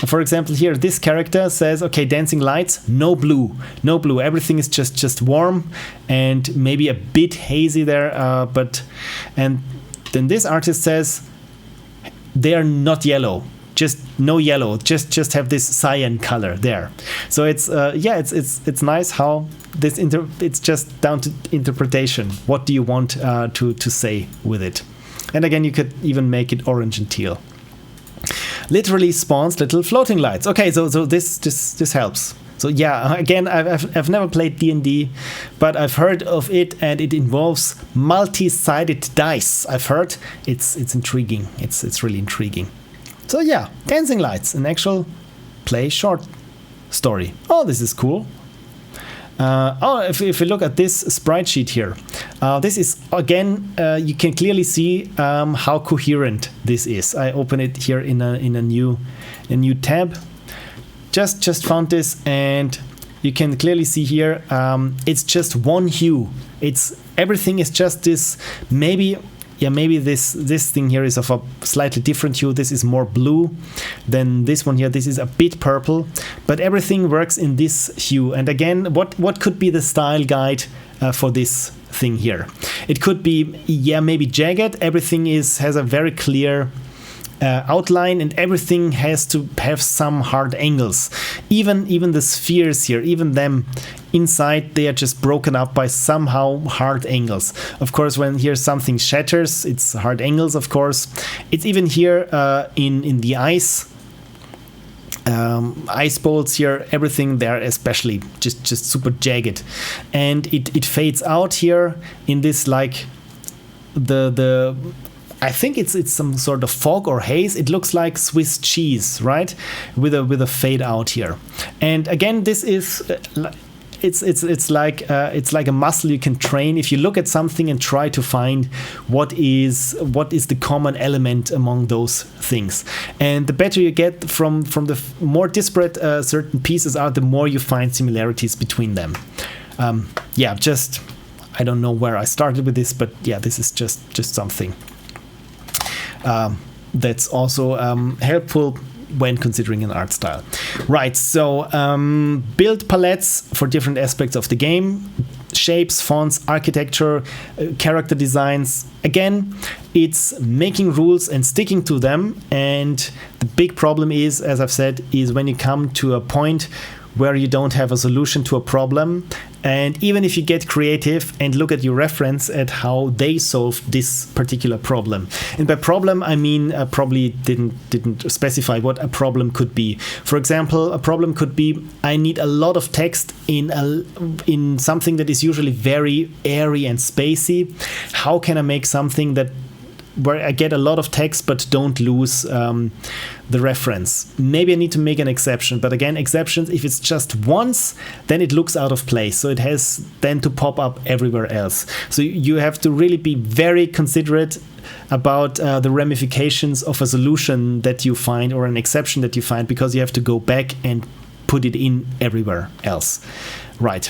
For example, here this character says, okay, dancing lights, no blue, everything is just warm and maybe a bit hazy there, and then this artist says, they are not yellow. Just no yellow. Just have this cyan color there. So it's it's nice how this it's just down to interpretation. What do you want to say with it? And again, you could even make it orange and teal. Literally spawns little floating lights. Okay, so this helps. So yeah, again, I've never played D&D, but I've heard of it, and it involves multi-sided dice. I've heard it's intriguing. It's really intriguing. So yeah, dancing lights, an actual play short story. Oh, this is cool. If you look at this sprite sheet here, this is again, you can clearly see how coherent this is. I open it here in a new tab. Just found this, and you can clearly see here it's just one hue. Everything is just this. Maybe this thing here is of a slightly different hue. This is more blue than this one here. This is a bit purple, but everything works in this hue. And again, what could be the style guide for this thing here? It could be maybe jagged. Everything has a very clear outline, and everything has to have some hard angles. Even the spheres here, even them inside, they are just broken up by somehow hard angles. Of course, when here something shatters, it's hard angles, of course. It's even here in the ice bolts here, everything there especially just super jagged, and it fades out here in this, like the I think it's some sort of fog or haze. It looks like Swiss cheese, right? With a fade out here. And again, this is it's like a muscle you can train. If you look at something and try to find what is the common element among those things, and the better you get from the more disparate certain pieces are, the more you find similarities between them. Just I don't know where I started with this, but yeah, this is just something that's also helpful when considering an art style. Right, so build palettes for different aspects of the game, shapes, fonts, architecture, character designs. Again, it's making rules and sticking to them, and the big problem is, as I've said, is when you come to a point where you don't have a solution to a problem. And even if you get creative and look at your reference at how they solved this particular problem. And by problem, I mean probably didn't specify what a problem could be. For example, a problem could be, I need a lot of text in something that is usually very airy and spacey. How can I make something where I get a lot of text but don't lose the reference? Maybe I need to make an exception, but again, exceptions, if it's just once, then it looks out of place, so it has then to pop up everywhere else. So you have to really be very considerate about the ramifications of a solution that you find or an exception that you find, because you have to go back and put it in everywhere else. Right.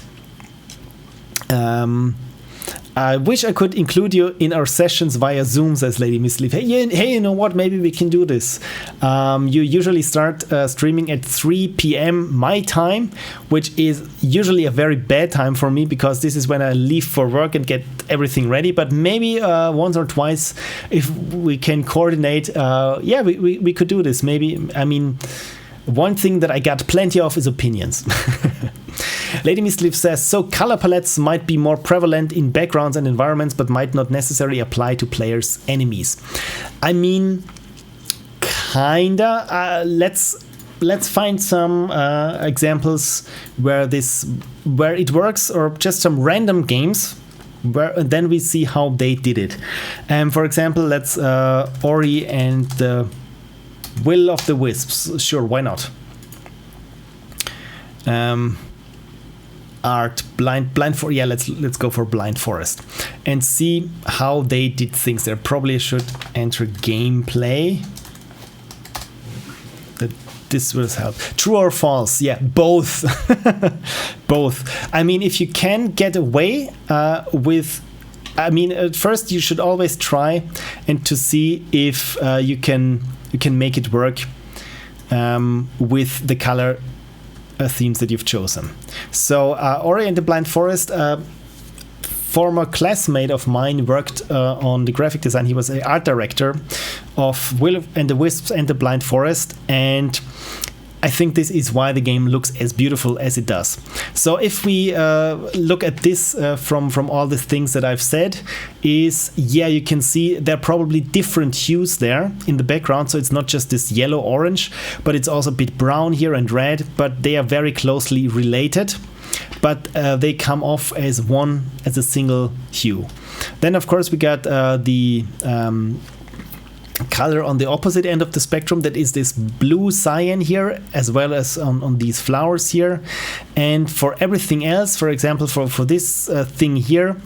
I wish I could include you in our sessions via Zoom, says Lady Misleaf. Hey, you know what? Maybe we can do this. You usually start streaming at 3 p.m. my time, which is usually a very bad time for me, because this is when I leave for work and get everything ready. But maybe once or twice, if we can coordinate, we could do this. Maybe, I mean, one thing that I got plenty of is opinions. Lady Misleaf says, so color palettes might be more prevalent in backgrounds and environments, but might not necessarily apply to players' enemies. I mean, kinda. Let's find some examples where it works, or just some random games, and then we see how they did it. For example, let's Ori and the Will of the Wisps. Sure, why not? Art, blind for, yeah, let's go for Blind Forest and see how they did things there. Probably should enter gameplay. This will help. True or false? Yeah, both. Both. I mean, if you can get away with, I mean, at first you should always try and to see if you can make it work with the color themes that you've chosen. So Ori and the Blind Forest, former classmate of mine worked on the graphic design. He was an art director of Will and the Wisps and the Blind Forest, and I think this is why the game looks as beautiful as it does. So if we look at this from all the things that I've said, is you can see there are probably different hues there in the background. So it's not just this yellow orange, but it's also a bit brown here and red, but they are very closely related. But they come off as a single hue. Then of course we got the color on the opposite end of the spectrum, that is this blue cyan here, as well as on these flowers here. And for everything else, for example, for this thing here,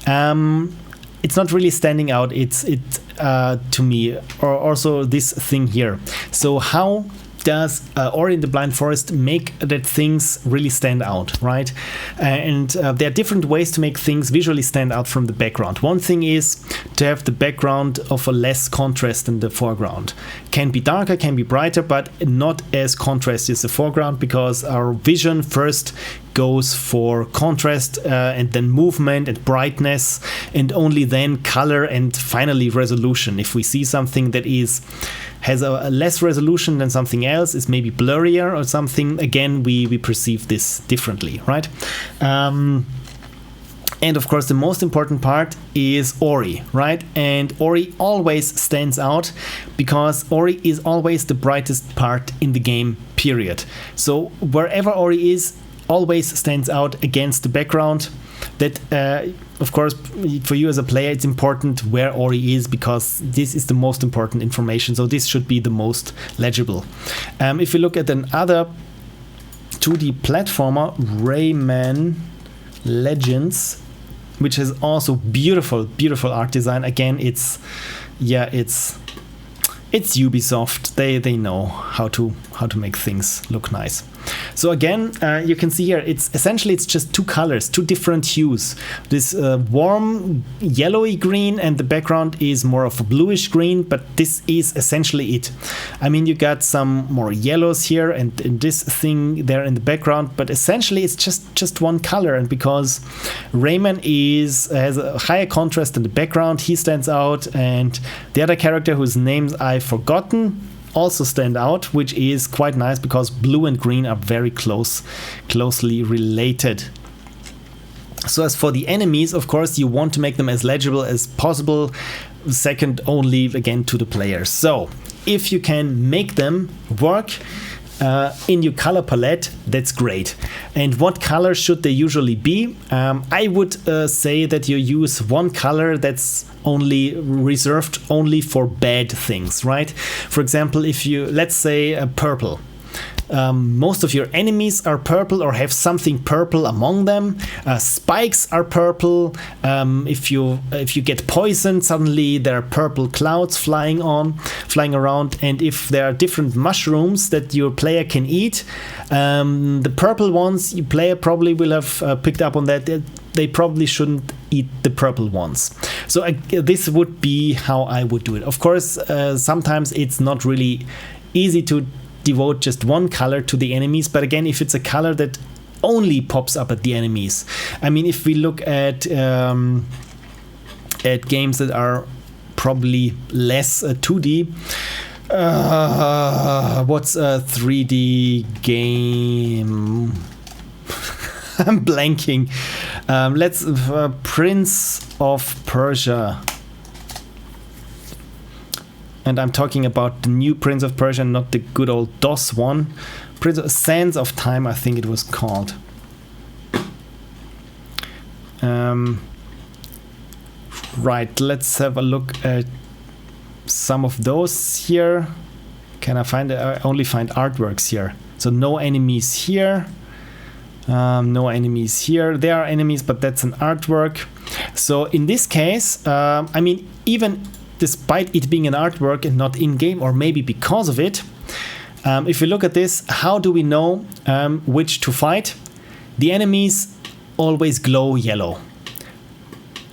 it's not really standing out. To me, or also this thing here. So how does Ori and the Blind Forest make that things really stand out, right? And there are different ways to make things visually stand out from the background. One thing is to have the background of a less contrast than the foreground. Can be darker, can be brighter, but not as contrasty as the foreground, because our vision first goes for contrast and then movement and brightness, and only then color and finally resolution. If we see something that has a less resolution than something else, is maybe blurrier or something, again we perceive this differently, right? And of course the most important part is Ori, right? And Ori always stands out because Ori is always the brightest part in the game, period. So wherever Ori is, always stands out against the background. That of course for you as a player it's important where Ori is, because this is the most important information, so this should be the most legible. If you look at another 2D platformer, Rayman Legends, which has also beautiful art design. Again, it's Ubisoft. They know how to make things look nice. So again, you can see here, it's just two colors, two different hues. This warm yellowy green, and the background is more of a bluish green, but this is essentially it. I mean, you got some more yellows here and this thing there in the background, but essentially it's just one color. And because Rayman has a higher contrast in the background, he stands out, and the other character whose names I've forgotten also stand out, which is quite nice because blue and green are very closely related. So as for the enemies, of course, you want to make them as legible as possible, second only again to the players. So if you can make them work in your color palette, that's great. And what color should they usually be? I would say that you use one color that's reserved only for bad things, right? For example, if you, let's say purple. Most of your enemies are purple or have something purple among them. Spikes are purple. If you get poisoned, suddenly there are purple clouds flying around. And if there are different mushrooms that your player can eat, the purple ones, your player probably will have picked up on that. They probably shouldn't eat the purple ones. So this would be how I would do it. Of course, sometimes it's not really easy to devote just one color to the enemies, but again, if it's a color that only pops up at the enemies, I mean, if we look at games that are probably less 2D, what's a 3D game? I'm blanking. Let's Prince of Persia. And I'm talking about the new Prince of Persia, not the good old DOS one. Sands of Time, I think it was called. Right, let's have a look at some of those here. Can I find it? I only find artworks here. So no enemies here. No enemies here. There are enemies, but that's an artwork. So in this case, I mean, even despite it being an artwork and not in-game, or maybe because of it, if we look at this, how do we know which to fight? The enemies always glow yellow.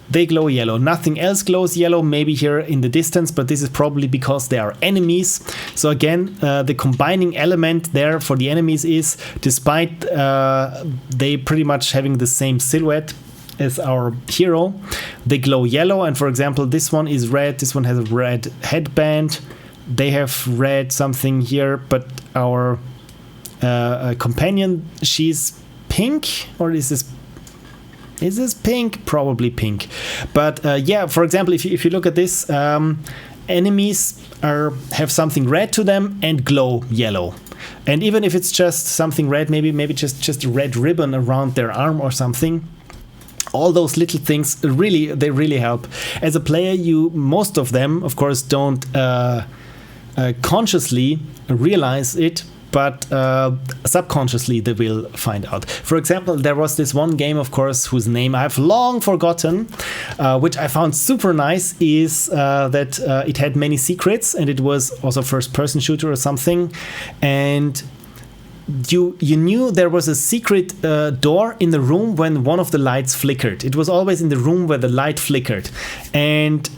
They glow yellow. Nothing else glows yellow, maybe here in the distance, but this is probably because they are enemies. So again, the combining element there for the enemies is, despite they pretty much having the same silhouette, as our hero. They glow yellow, and for example, this one is red, this one has a red headband. They have red something here, but our companion, she's pink, or is this pink? Probably pink. But yeah, for example, if you look at this, enemies have something red to them and glow yellow. And even if it's just something red, maybe just a red ribbon around their arm or something, all those little things they really help. As a player, most of them, of course, don't consciously realize it, but subconsciously they will find out. For example, there was this one game, of course, whose name I've long forgotten, which I found super nice, is that it had many secrets, and it was also first-person shooter or something, and you knew there was a secret door in the room when one of the lights flickered. It was always in the room where the light flickered, and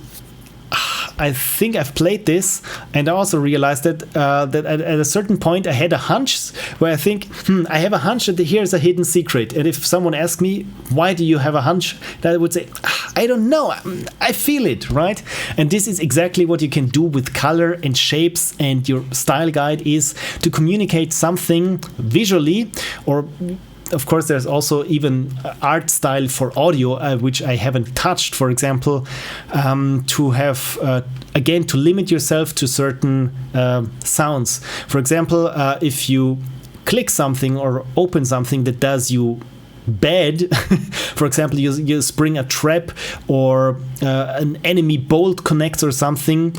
I think I've played this, and I also realized that that at a certain point I had a hunch where I think, I have a hunch that here's a hidden secret. And if someone asks me, why do you have a hunch? I would say, I don't know. I feel it, right? And this is exactly what you can do with color and shapes, and your style guide is to communicate something visually, or of course, there's also even art style for audio, which I haven't touched, for example, to have, again, to limit yourself to certain sounds. For example, if you click something or open something that does you bad, for example, you spring a trap, or an enemy bolt connects or something,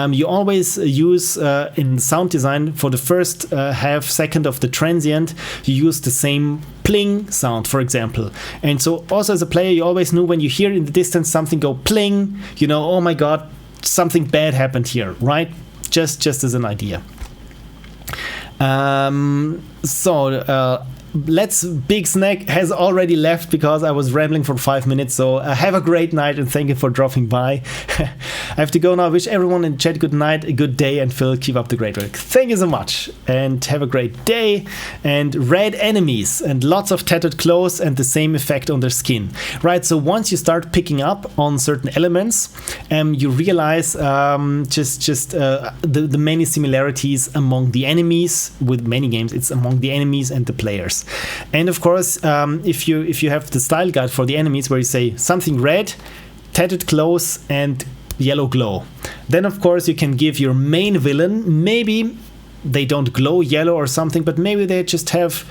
you always use in sound design for the first half second of the transient, you use the same pling sound, for example. And so also as a player, you always knew when you hear in the distance something go pling, you know, oh my god, something bad happened here, right? Just as an idea. Big Snack has already left because I was rambling for 5 minutes, so have a great night and thank you for dropping by. I have to go now. I wish everyone in chat good night, a good day, and Phil, keep up the great work. Thank you so much, and have a great day. And red enemies and lots of tattered clothes and the same effect on their skin. Right, so once you start picking up on certain elements, you realize the many similarities among the enemies. With many games, it's among the enemies and the players. And of course, if you have the style guide for the enemies where you say something red, tattered clothes, and yellow glow, then of course you can give your main villain, maybe they don't glow yellow or something, but maybe they just have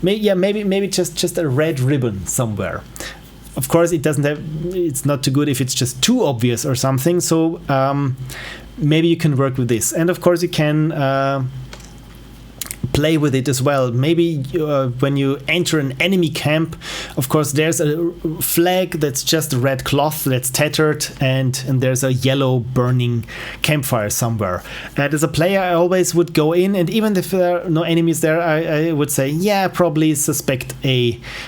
maybe just a red ribbon somewhere. Of course, it's not too good if it's just too obvious or something, so maybe you can work with this. And of course you can play with it as well. Maybe when you enter an enemy camp, of course there's a flag that's just a red cloth that's tattered, and there's a yellow burning campfire somewhere. And as a player, I always would go in, and even if there are no enemies there, I would say, yeah, probably suspect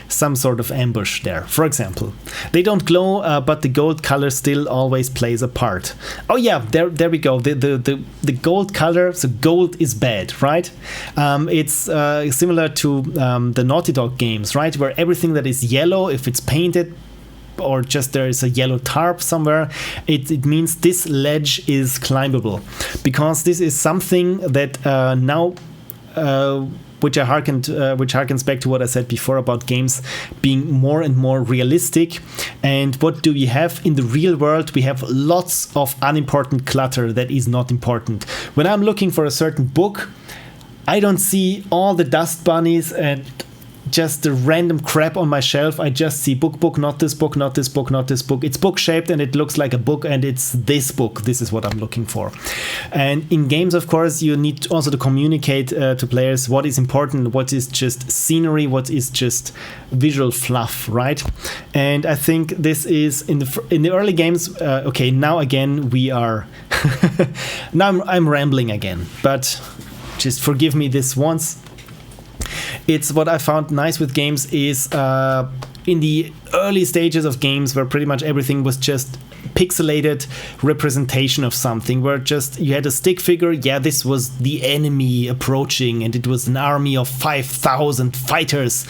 some sort of ambush there. For example, they don't glow, but the gold color still always plays a part. Oh yeah, there we go. The gold color, so gold is bad, right? It's similar to the Naughty Dog games, right? Where everything that is yellow, if it's painted or just there is a yellow tarp somewhere, it means this ledge is climbable. Because this is something that now, which harkens back to what I said before about games being more and more realistic. And what do we have in the real world? We have lots of unimportant clutter that is not important. When I'm looking for a certain book, I don't see all the dust bunnies and just the random crap on my shelf. I just see book, not this book, not this book, not this book. It's book shaped and it looks like a book, and it's this book. This is what I'm looking for. And in games, of course, you need also to communicate to players what is important, what is just scenery, what is just visual fluff, right? And I think this is in the early games. Okay, now again we are. Now I'm rambling again, but just forgive me this once. It's what I found nice with games is in the early stages of games where pretty much everything was just pixelated representation of something, where just you had a stick figure, yeah, this was the enemy approaching, and it was an army of 5,000 fighters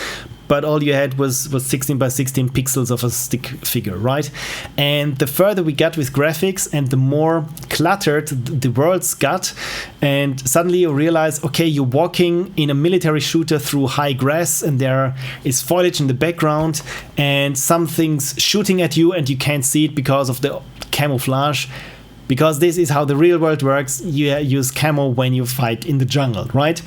but all you had was 16 by 16 pixels of a stick figure, right? And the further we got with graphics and the more cluttered the worlds got, and suddenly you realize, okay, you're walking in a military shooter through high grass and there is foliage in the background and something's shooting at you and you can't see it because of the camouflage. Because this is how the real world works, you use camo when you fight in the jungle, right?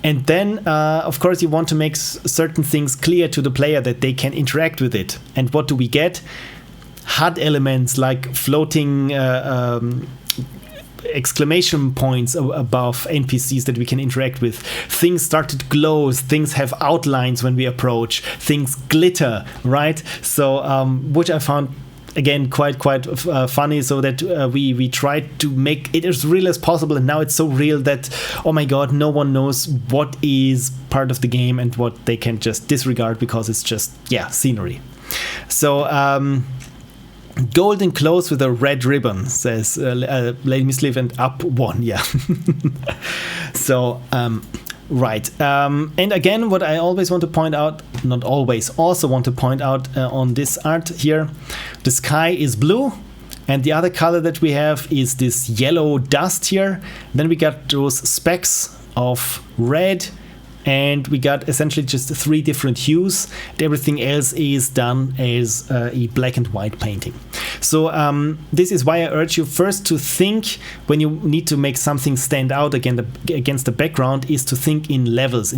And then, of course, you want to make certain things clear to the player that they can interact with it. And what do we get? HUD elements like floating exclamation points above NPCs that we can interact with. Things start to glow, things have outlines when we approach, things glitter, right? So, which I found again quite funny, so that we tried to make it as real as possible, and now it's so real that, oh my god, no one knows what is part of the game and what they can just disregard because it's just, yeah, scenery. So golden clothes with a red ribbon, says Lady Miss Liv, and up one, yeah. So right, and again, what I always want to point out, not always, also want to point out on this art here, the sky is blue, and the other color that we have is this yellow dust here. Then we got those specks of red, and we got essentially just 3 different hues. And everything else is done as a black and white painting. So this is why I urge you first to think, when you need to make something stand out against the background, is to think in levels,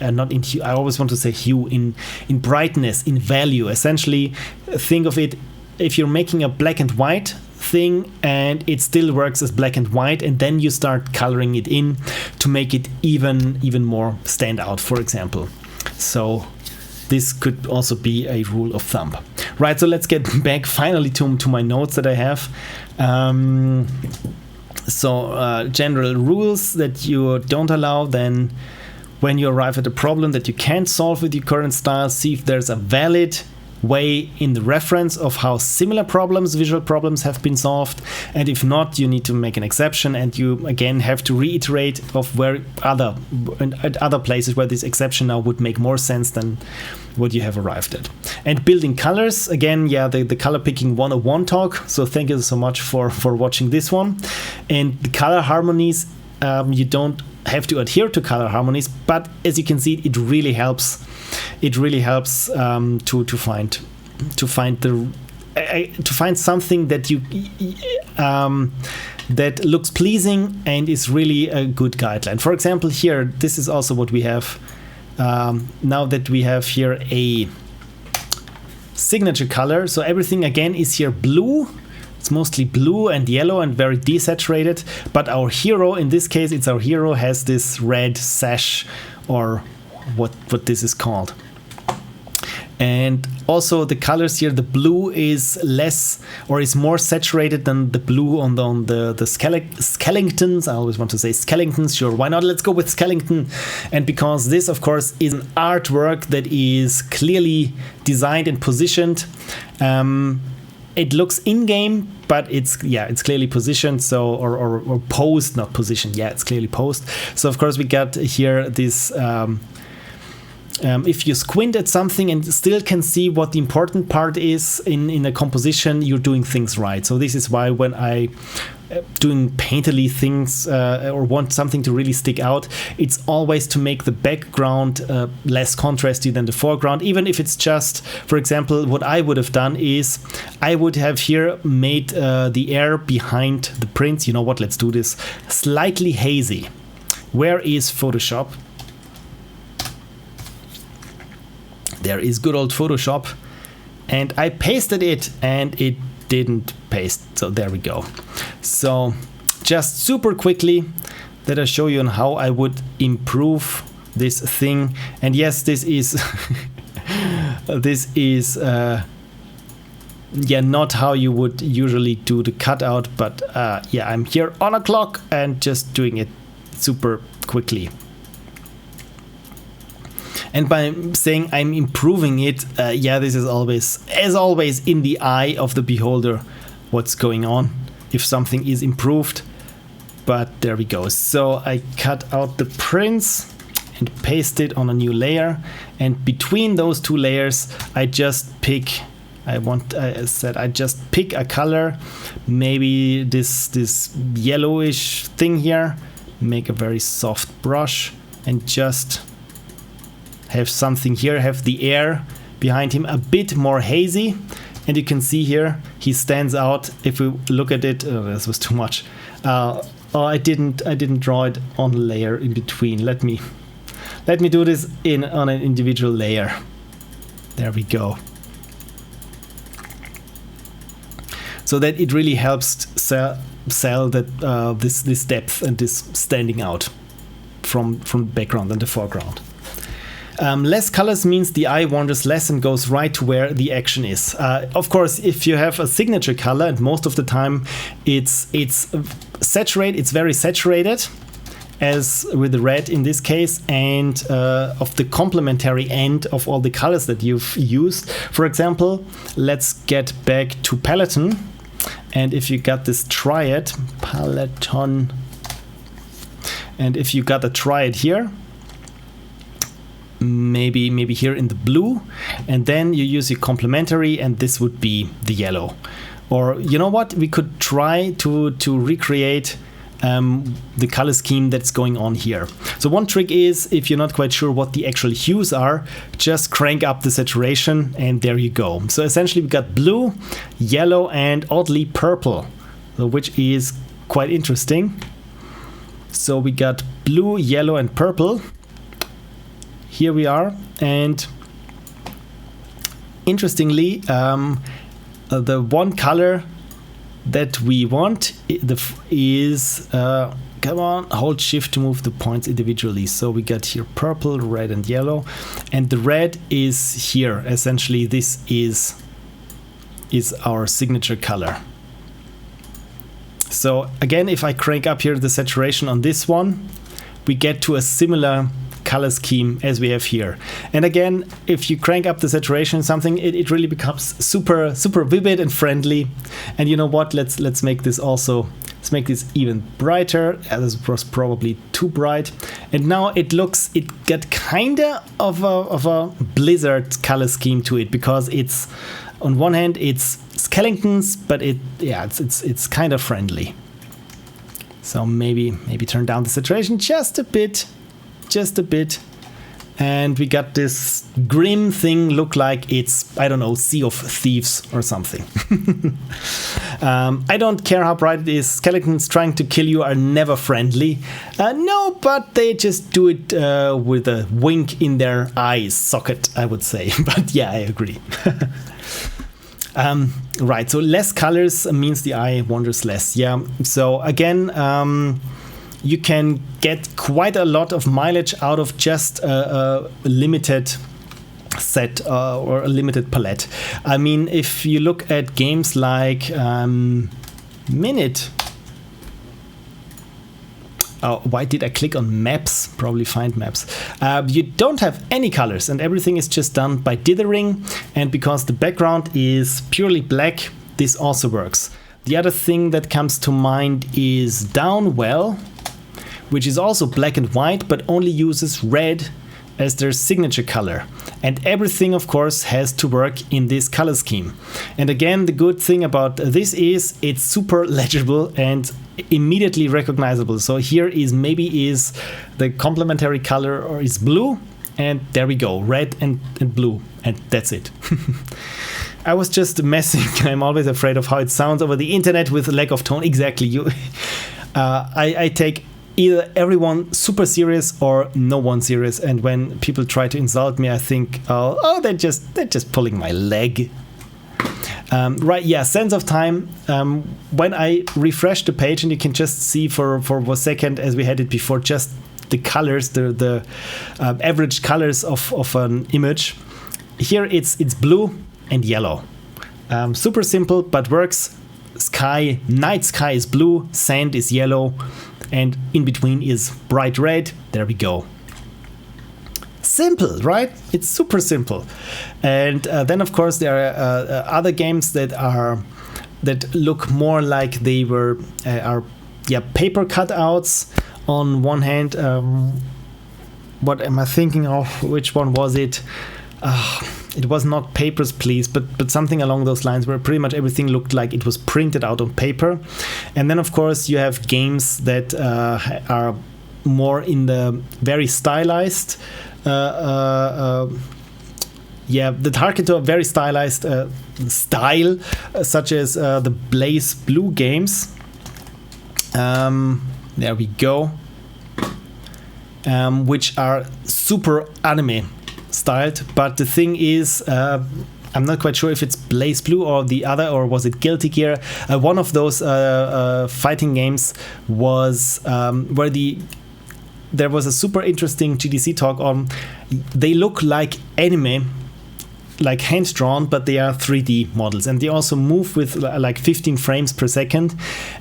not in hue. I always want to say hue, in brightness, in value. Essentially, think of it, if you're making a black and white thing and it still works as black and white, and then you start coloring it in to make it even more stand out, for example. So this could also be a rule of thumb. Right, so let's get back finally to my notes that I have. General rules that you don't allow. Then when you arrive at a problem that you can't solve with your current style, see if there's a valid way in the reference of how similar problems, visual problems, have been solved, and if not, you need to make an exception, and you again have to reiterate of where at other places where this exception now would make more sense than what you have arrived at. And building colors, again, yeah, the color picking 101 talk, so thank you so much for watching this one. And the color harmonies, you don't have to adhere to color harmonies, but as you can see, it really helps. It really helps to find something that you that looks pleasing and is really a good guideline. For example, here, this is also what we have now that we have here a signature color. So everything again is here blue. It's mostly blue and yellow and very desaturated, but our hero, in this case, it's our hero, has this red sash, or what this is called. And also the colors here, the blue is less, or is more saturated than the blue on the skeletons. I always want to say skeletons, sure, why not? Let's go with skeleton. And because this, of course, is an artwork that is clearly designed and positioned. It looks in-game, but it's clearly positioned, so or posed, not positioned. Yeah, it's clearly posed. So of course we got here this. If you squint at something and still can see what the important part is in a composition, you're doing things right. So this is why when I doing painterly things or want something to really stick out, it's always to make the background less contrasty than the foreground, even if it's just, for example, what I would have done is I would have here made the air behind the prints, you know what, let's do this, slightly hazy. Where is Photoshop? There is good old Photoshop, and I pasted it and it didn't paste, so there we go. So just super quickly that I show you on how I would improve this thing. And yes, this is this is not how you would usually do the cutout, but yeah, I'm here on a clock and just doing it super quickly. And by saying I'm improving it, this is always, as always, in the eye of the beholder what's going on, if something is improved. But there we go. So I cut out the prints and paste it on a new layer. And between those two layers, I just pick, I just pick a color, maybe this yellowish thing here, make a very soft brush and just have something here, have the air behind him a bit more hazy. And you can see here, he stands out. If we look at it, this was too much. I didn't draw it on a layer in between. Let me do this on an individual layer. There we go. So that it really helps sell that this depth and this standing out from background and the foreground. Less colors means the eye wanders less and goes right to where the action is. Of course, if you have a signature color, and most of the time it's saturated, it's very saturated, as with the red in this case, and of the complementary end of all the colors that you've used. For example, let's get back to Peloton, and if you got this triad, Peloton, and if you got a triad here, maybe here in the blue, and then you use your complementary, and this would be the yellow. Or you know what, we could try to recreate the color scheme that's going on here. So one trick is, if you're not quite sure what the actual hues are, just crank up the saturation and there you go. So essentially we got blue, yellow, and oddly purple, which is quite interesting. So we got blue, yellow, and purple. Here we are, and interestingly, the one color that we want is come on, hold shift to move the points individually. So we got here purple, red, and yellow, and the red is here. Essentially, this is our signature color. So again, if I crank up here the saturation on this one, we get to a similar color scheme as we have here. And again, if you crank up the saturation something, it really becomes super vivid and friendly. And you know what, let's make this also, let's make this even brighter. This was probably too bright, and now it got kinda of a Blizzard color scheme to it, because it's on one hand it's skeletons, but it's kind of friendly. So maybe turn down the saturation just a bit, and we got this grim thing, look like it's, I don't know, Sea of Thieves or something. I don't care how bright it is, skeletons trying to kill you are never friendly. No, but they just do it with a wink in their eye socket, I would say. But yeah, I agree. Right, so less colors means the eye wanders less. Yeah, so again, you can get quite a lot of mileage out of just a limited set or a limited palette. I mean, if you look at games like Minute. Oh, why did I click on maps? Probably find maps. You don't have any colors, and everything is just done by dithering. And because the background is purely black, this also works. The other thing that comes to mind is Downwell, which is also black and white, but only uses red as their signature color. And everything, of course, has to work in this color scheme. And again, the good thing about this is it's super legible and immediately recognizable. So here is the complementary color, or is blue, and there we go, red and blue, and that's it. I was just messing. I'm always afraid of how it sounds over the internet with lack of tone. Exactly. I take either everyone super serious or no one serious, and when people try to insult me, I think, oh, they're just pulling my leg. Right, yeah, sense of time. When I refresh the page, and you can just see for a second, as we had it before, just the colors, the average colors of an image. Here it's blue and yellow. Super simple, but works. Night sky is blue, sand is yellow, and in between is bright red. There we go. Simple, right? It's super simple. And then of course there are other games that look more like they are paper cutouts. On one hand, what am I thinking of? Which one was it? It was not Papers, Please, but something along those lines, where pretty much everything looked like it was printed out on paper. And then, of course, you have games that are more in the very stylized, that harken to a very stylized style, such as the Blaze Blue games. There we go. Which are super anime styled, but the thing is, I'm not quite sure if it's Blaze Blue or the other, or was it Guilty Gear. One of those fighting games was where there was a super interesting GDC talk on. They look like anime, like hand drawn, but they are 3D models, and they also move with like 15 frames per second.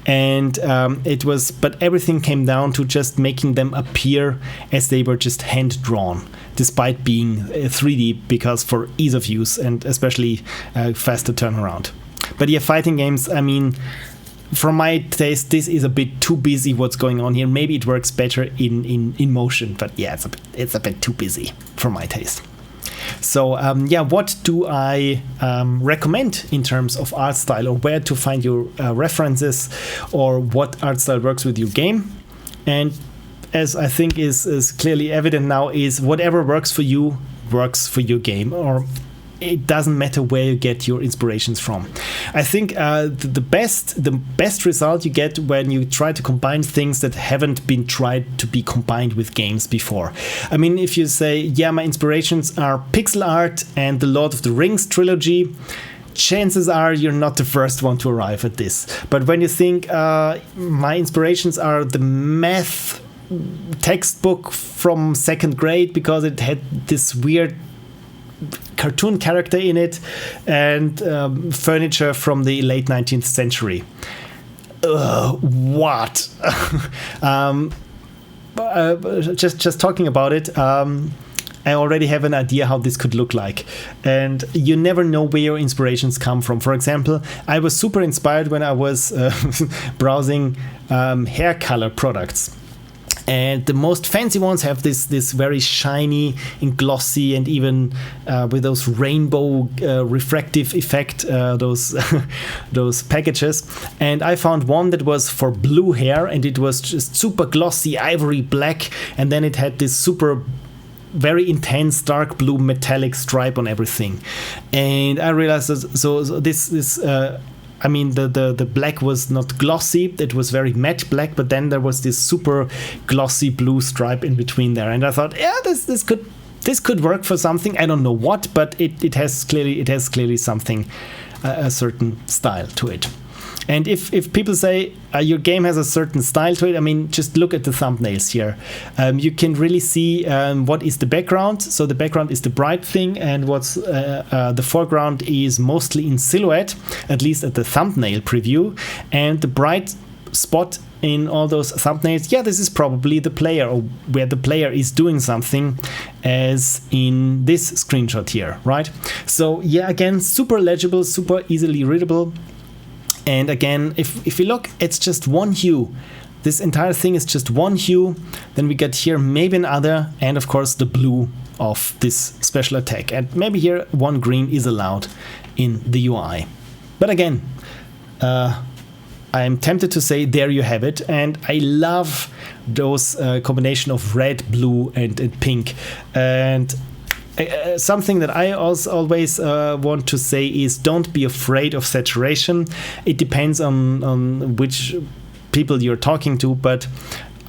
And but everything came down to just making them appear as they were just hand drawn, despite being 3D, because for ease of use and especially faster turnaround. But yeah, fighting games, I mean, from my taste, this is a bit too busy what's going on here. Maybe it works better in motion, but yeah, it's a bit too busy for my taste. So what do I recommend in terms of art style, or where to find your references, or what art style works with your game? And as I think is clearly evident now, is whatever works for you works for your game, or it doesn't matter where you get your inspirations from. I think the best result you get when you try to combine things that haven't been tried to be combined with games before. I mean, if you say, yeah, my inspirations are pixel art and the Lord of the Rings trilogy, chances are you're not the first one to arrive at this. But when you think my inspirations are the math textbook from second grade because it had this weird cartoon character in it, and furniture from the late 19th century. What? Just talking about it, I already have an idea how this could look like. And you never know where your inspirations come from. For example, I was super inspired when I was browsing hair color products. And the most fancy ones have this very shiny and glossy, and even with those rainbow refractive effect, those packages. And I found one that was for blue hair, and it was just super glossy ivory black, and then it had this super very intense dark blue metallic stripe on everything. And I realized this I mean, the black was not glossy, it was very matte black, but then there was this super glossy blue stripe in between there. And I thought, yeah, this could work for something. I don't know what, but it has clearly something, a certain style to it. And if people say your game has a certain style to it, I mean, just look at the thumbnails here. You can really see what is the background. So the background is the bright thing, and what's the foreground is mostly in silhouette, at least at the thumbnail preview. And the bright spot in all those thumbnails, yeah, this is probably the player, or where the player is doing something, as in this screenshot here, right? So yeah, again, super legible, super easily readable. And again, if you look, it's just one hue. This entire thing is just one hue. Then we get here maybe another, and of course the blue of this special attack. And maybe here one green is allowed in the UI. But again, I'm tempted to say there you have it. And I love those combination of red, blue, and pink. And something that I also always want to say is, don't be afraid of saturation. It depends on which people you're talking to, but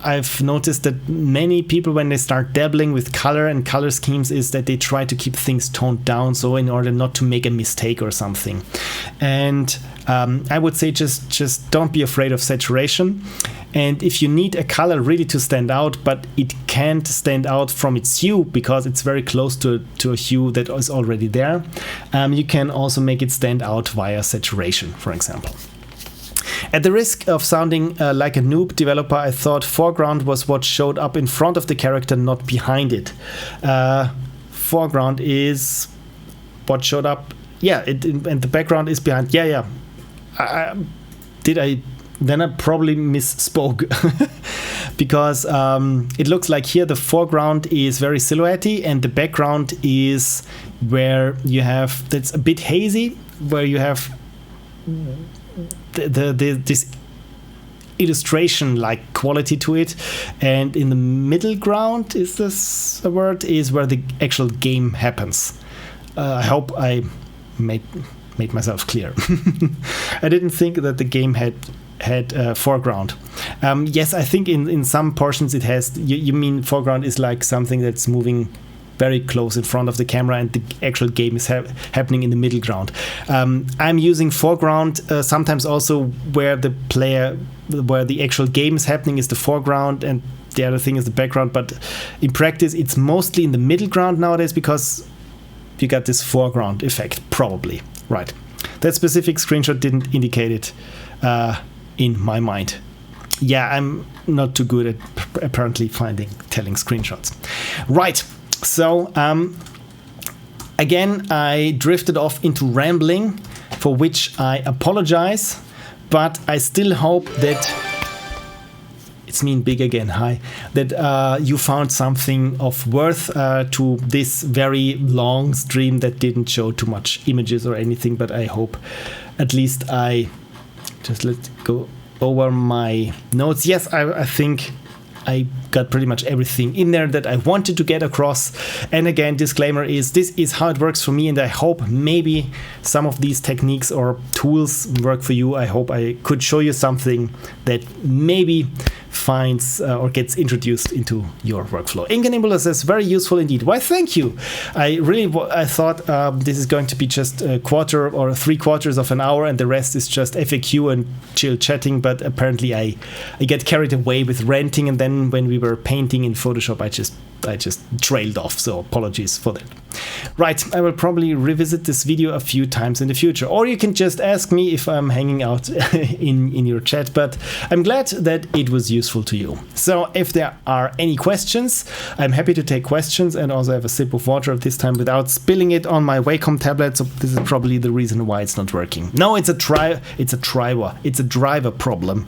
I've noticed that many people, when they start dabbling with color and color schemes, is that they try to keep things toned down, so in order not to make a mistake or something. And I would say just don't be afraid of saturation. And if you need a color really to stand out, but it can't stand out from its hue because it's very close to a hue that is already there, you can also make it stand out via saturation, for example. At the risk of sounding like a noob developer, I thought foreground was what showed up in front of the character, not behind it. Foreground is what showed up. Yeah, and the background is behind. Yeah. Did I then I probably misspoke. Because it looks like here the foreground is very silhouette-y and the background is where you have, that's a bit hazy, where you have this illustration like quality to it, and in the middle ground, is this a word, is where the actual game happens. I hope I made myself clear. I didn't think that the game had foreground. Yes, I think in some portions it has. You mean foreground is like something that's moving very close in front of the camera, and the actual game is happening in the middle ground. I'm using foreground sometimes also where the actual game is happening is the foreground and the other thing is the background, but in practice it's mostly in the middle ground nowadays because you got this foreground effect, probably. Right. That specific screenshot didn't indicate it in my mind. Yeah, I'm not too good at apparently telling screenshots. Right. So again, I drifted off into rambling, for which I apologize, but I still hope that it's me in big again. Hi, that you found something of worth to this very long stream that didn't show too much images or anything, but I hope at least I just let's go over my notes. Yes, I think I got pretty much everything in there that I wanted to get across. And again, disclaimer is this is how it works for me, and I hope maybe some of these techniques or tools work for you. I hope I could show you something that maybe finds or gets introduced into your workflow. Incanibulus says, very useful indeed. Why, thank you. I thought this is going to be just a quarter or 3/4 of an hour and the rest is just FAQ and chill chatting, but apparently I get carried away with ranting, and then when we were painting in Photoshop I just trailed off, so apologies for that. Right, I will probably revisit this video a few times in the future, or you can just ask me if I'm hanging out in your chat, but I'm glad that it was useful to you. So if there are any questions, I'm happy to take questions, and also have a sip of water this time without spilling it on my Wacom tablet, so this is probably the reason why it's not working. No, it's a driver problem.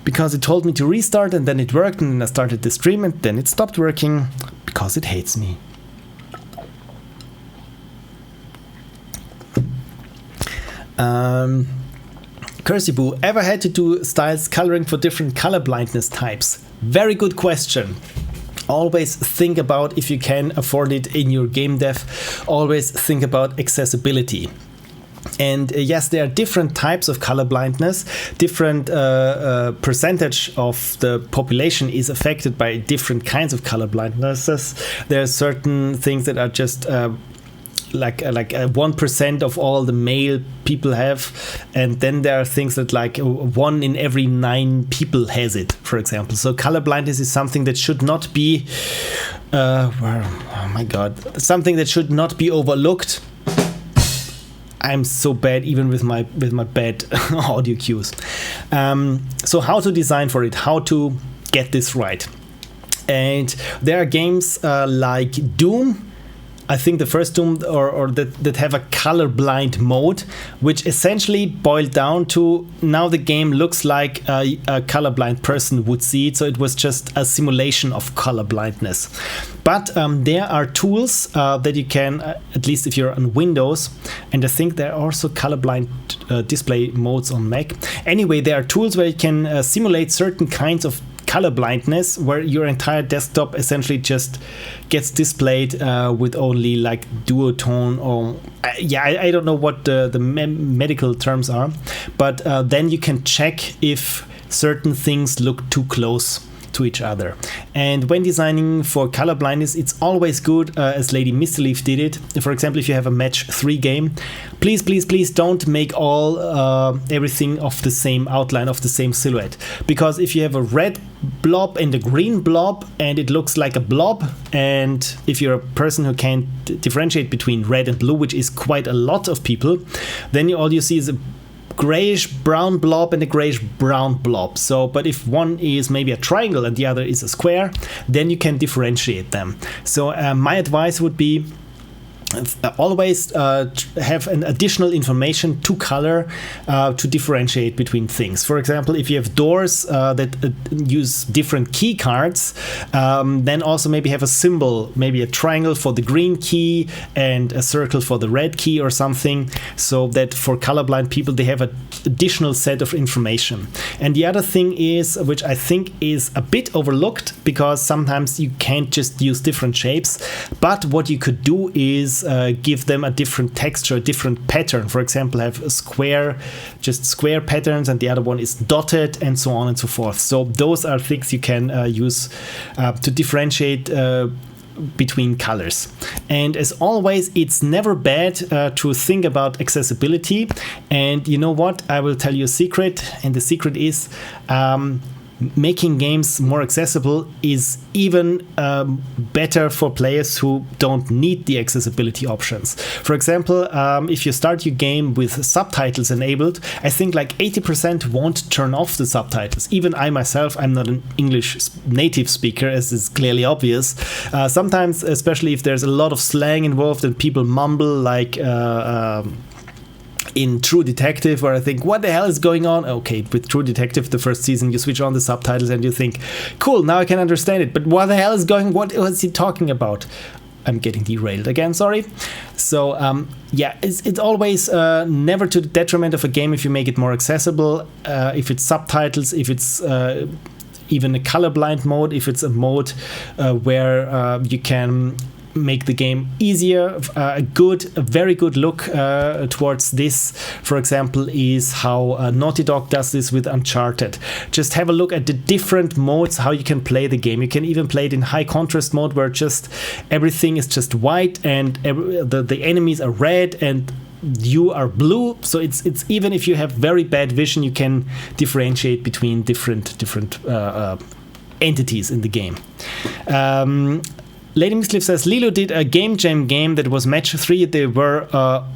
Because it told me to restart and then it worked, and then I started the stream and then it stopped working because it hates me. Cursiboo, ever had to do styles coloring for different color blindness types? Very good question. Always think about if you can afford it in your game dev. Always think about accessibility. And yes, there are different types of color blindness. Different percentage of the population is affected by different kinds of color blindnesses. There are certain things that are just like 1% of all the male people have, and then there are things that like 1 in every 9 people has it, for example. So color blindness is something that should not be oh my god, something that should not be overlooked. I'm so bad even with my bad audio cues. So how to design for it, how to get this right. And there are games like Doom, I think the first Doom, or that have a colorblind mode, which essentially boiled down to now the game looks like a colorblind person would see it, so it was just a simulation of colorblindness. But there are tools that you can, at least if you're on Windows, and I think there are also colorblind display modes on Mac. Anyway, there are tools where you can simulate certain kinds of color blindness, where your entire desktop essentially just gets displayed with only like duotone, or I don't know what the medical terms are, but then you can check if certain things look too close to each other. And when designing for color blindness, it's always good, as Lady Misleaf did it. For example, if you have a match 3 game, please don't make all everything of the same outline, of the same silhouette, because if you have a red blob and a green blob and it looks like a blob, and if you're a person who can't differentiate between red and blue, which is quite a lot of people, then all you see is a grayish brown blob and a grayish brown blob. So, but if one is maybe a triangle and the other is a square, then you can differentiate them. So my advice would be, always have an additional information to color to differentiate between things. For example, if you have doors that use different key cards, then also maybe have a symbol, maybe a triangle for the green key and a circle for the red key or something, so that for colorblind people they have an additional set of information. And the other thing is, which I think is a bit overlooked, because sometimes you can't just use different shapes, but what you could do is give them a different texture, a different pattern. For example, have a square, just square patterns, and the other one is dotted, and so on and so forth. So those are things you can use to differentiate between colors. And as always, it's never bad to think about accessibility. And you know what? I will tell you a secret, and the secret is making games more accessible is even better for players who don't need the accessibility options. For example, if you start your game with subtitles enabled, I think like 80% won't turn off the subtitles. Even I myself, I'm not an English native speaker, as is clearly obvious. Sometimes, especially if there's a lot of slang involved and people mumble like in True Detective, where I think, what the hell is going on? Okay, with True Detective, the first season, you switch on the subtitles and you think, cool, now I can understand it. But what the hell is going, what was he talking about? I'm getting derailed again, sorry. So, yeah, it's always never to the detriment of a game if you make it more accessible. If it's subtitles, if it's even a colorblind mode, if it's a mode where you can make the game easier. A very good look towards this, for example, is how Naughty Dog does this with Uncharted. Just have a look at the different modes, how you can play the game. You can even play it in high contrast mode, where just everything is just white and the enemies are red and you are blue. So it's even if you have very bad vision, you can differentiate between different entities in the game. Lady Mixcliff says, Lilo did a game jam game that was match 3. They were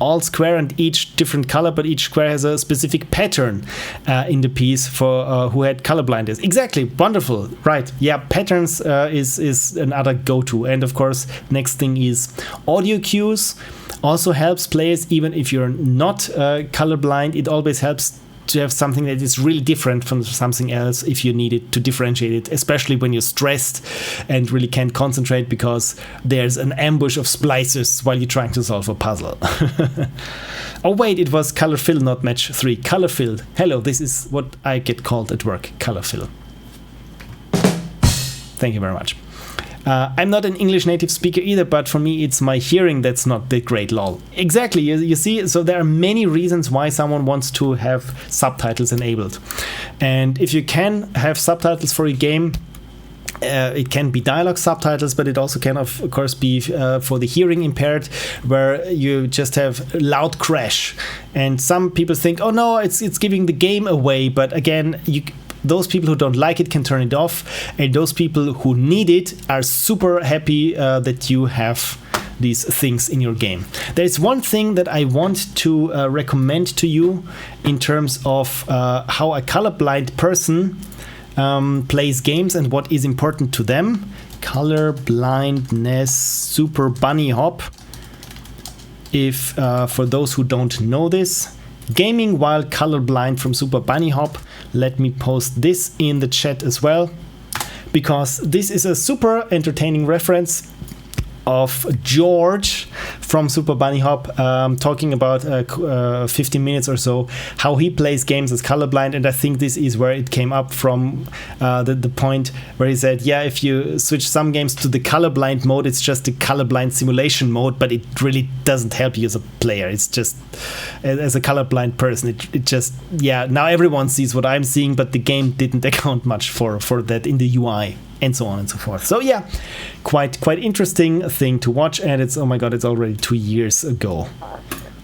all square and each different color, but each square has a specific pattern in the piece for who had color blindness. Exactly, wonderful, right? Yeah, patterns is another go-to. And of course, next thing is audio cues. Also helps players, even if you're not colorblind. It always helps to have something that is really different from something else if you need it to differentiate it, especially when you're stressed and really can't concentrate because there's an ambush of splicers while you're trying to solve a puzzle. Oh wait, it was color fill, not match 3. Color filled. Hello, this is what I get called at work, color fill. Thank you very much. I'm not an English native speaker either, but for me it's my hearing that's not that great, lol. Exactly, you see, so there are many reasons why someone wants to have subtitles enabled. And if you can have subtitles for a game, it can be dialogue subtitles, but it also can, of course, be for the hearing impaired, where you just have loud crash. And some people think, oh no, it's giving the game away, but again, those people who don't like it can turn it off, and those people who need it are super happy that you have these things in your game. There's one thing that I want to recommend to you in terms of how a colorblind person plays games and what is important to them. Color blindness, super bunny hop. If for those who don't know this, gaming while colorblind from Super Bunny Hop. Let me post this in the chat as well, because this is a super entertaining reference of George from Super Bunny Hop, talking about 15 minutes or so how he plays games as colorblind. And I think this is where it came up from, the point where he said, yeah, if you switch some games to the colorblind mode, it's just a colorblind simulation mode, but it really doesn't help you as a player. It's just, as a colorblind person, it just, yeah, now everyone sees what I'm seeing, but the game didn't account much for that in the UI, and so on and so forth. So yeah, quite interesting thing to watch, and it's, oh my god, it's already 2 years ago.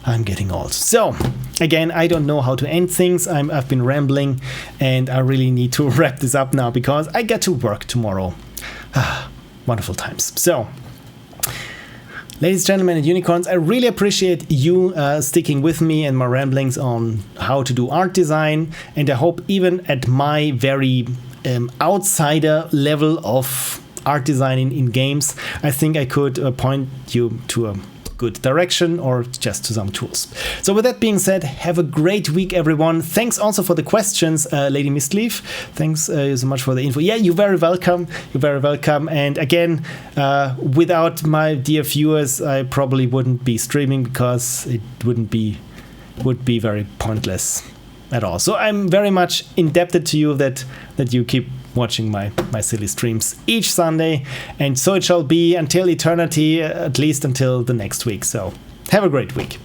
I'm getting old. So again, I don't know how to end things. I've been rambling, and I really need to wrap this up now because I get to work tomorrow. Wonderful times. So, ladies, gentlemen, and unicorns, I really appreciate you sticking with me and my ramblings on how to do art design, and I hope even at my very outsider level of art designing in games, I think I could point you to a good direction or just to some tools. So with that being said, have a great week, everyone. Thanks also for the questions, Lady Mistleaf. Thanks so much for the info. Yeah, you're very welcome. You're very welcome. And again, without my dear viewers, I probably wouldn't be streaming because it would be very pointless at all. So I'm very much indebted to you that you keep watching my silly streams each Sunday, and so it shall be until eternity, at least until the next week. So have a great week.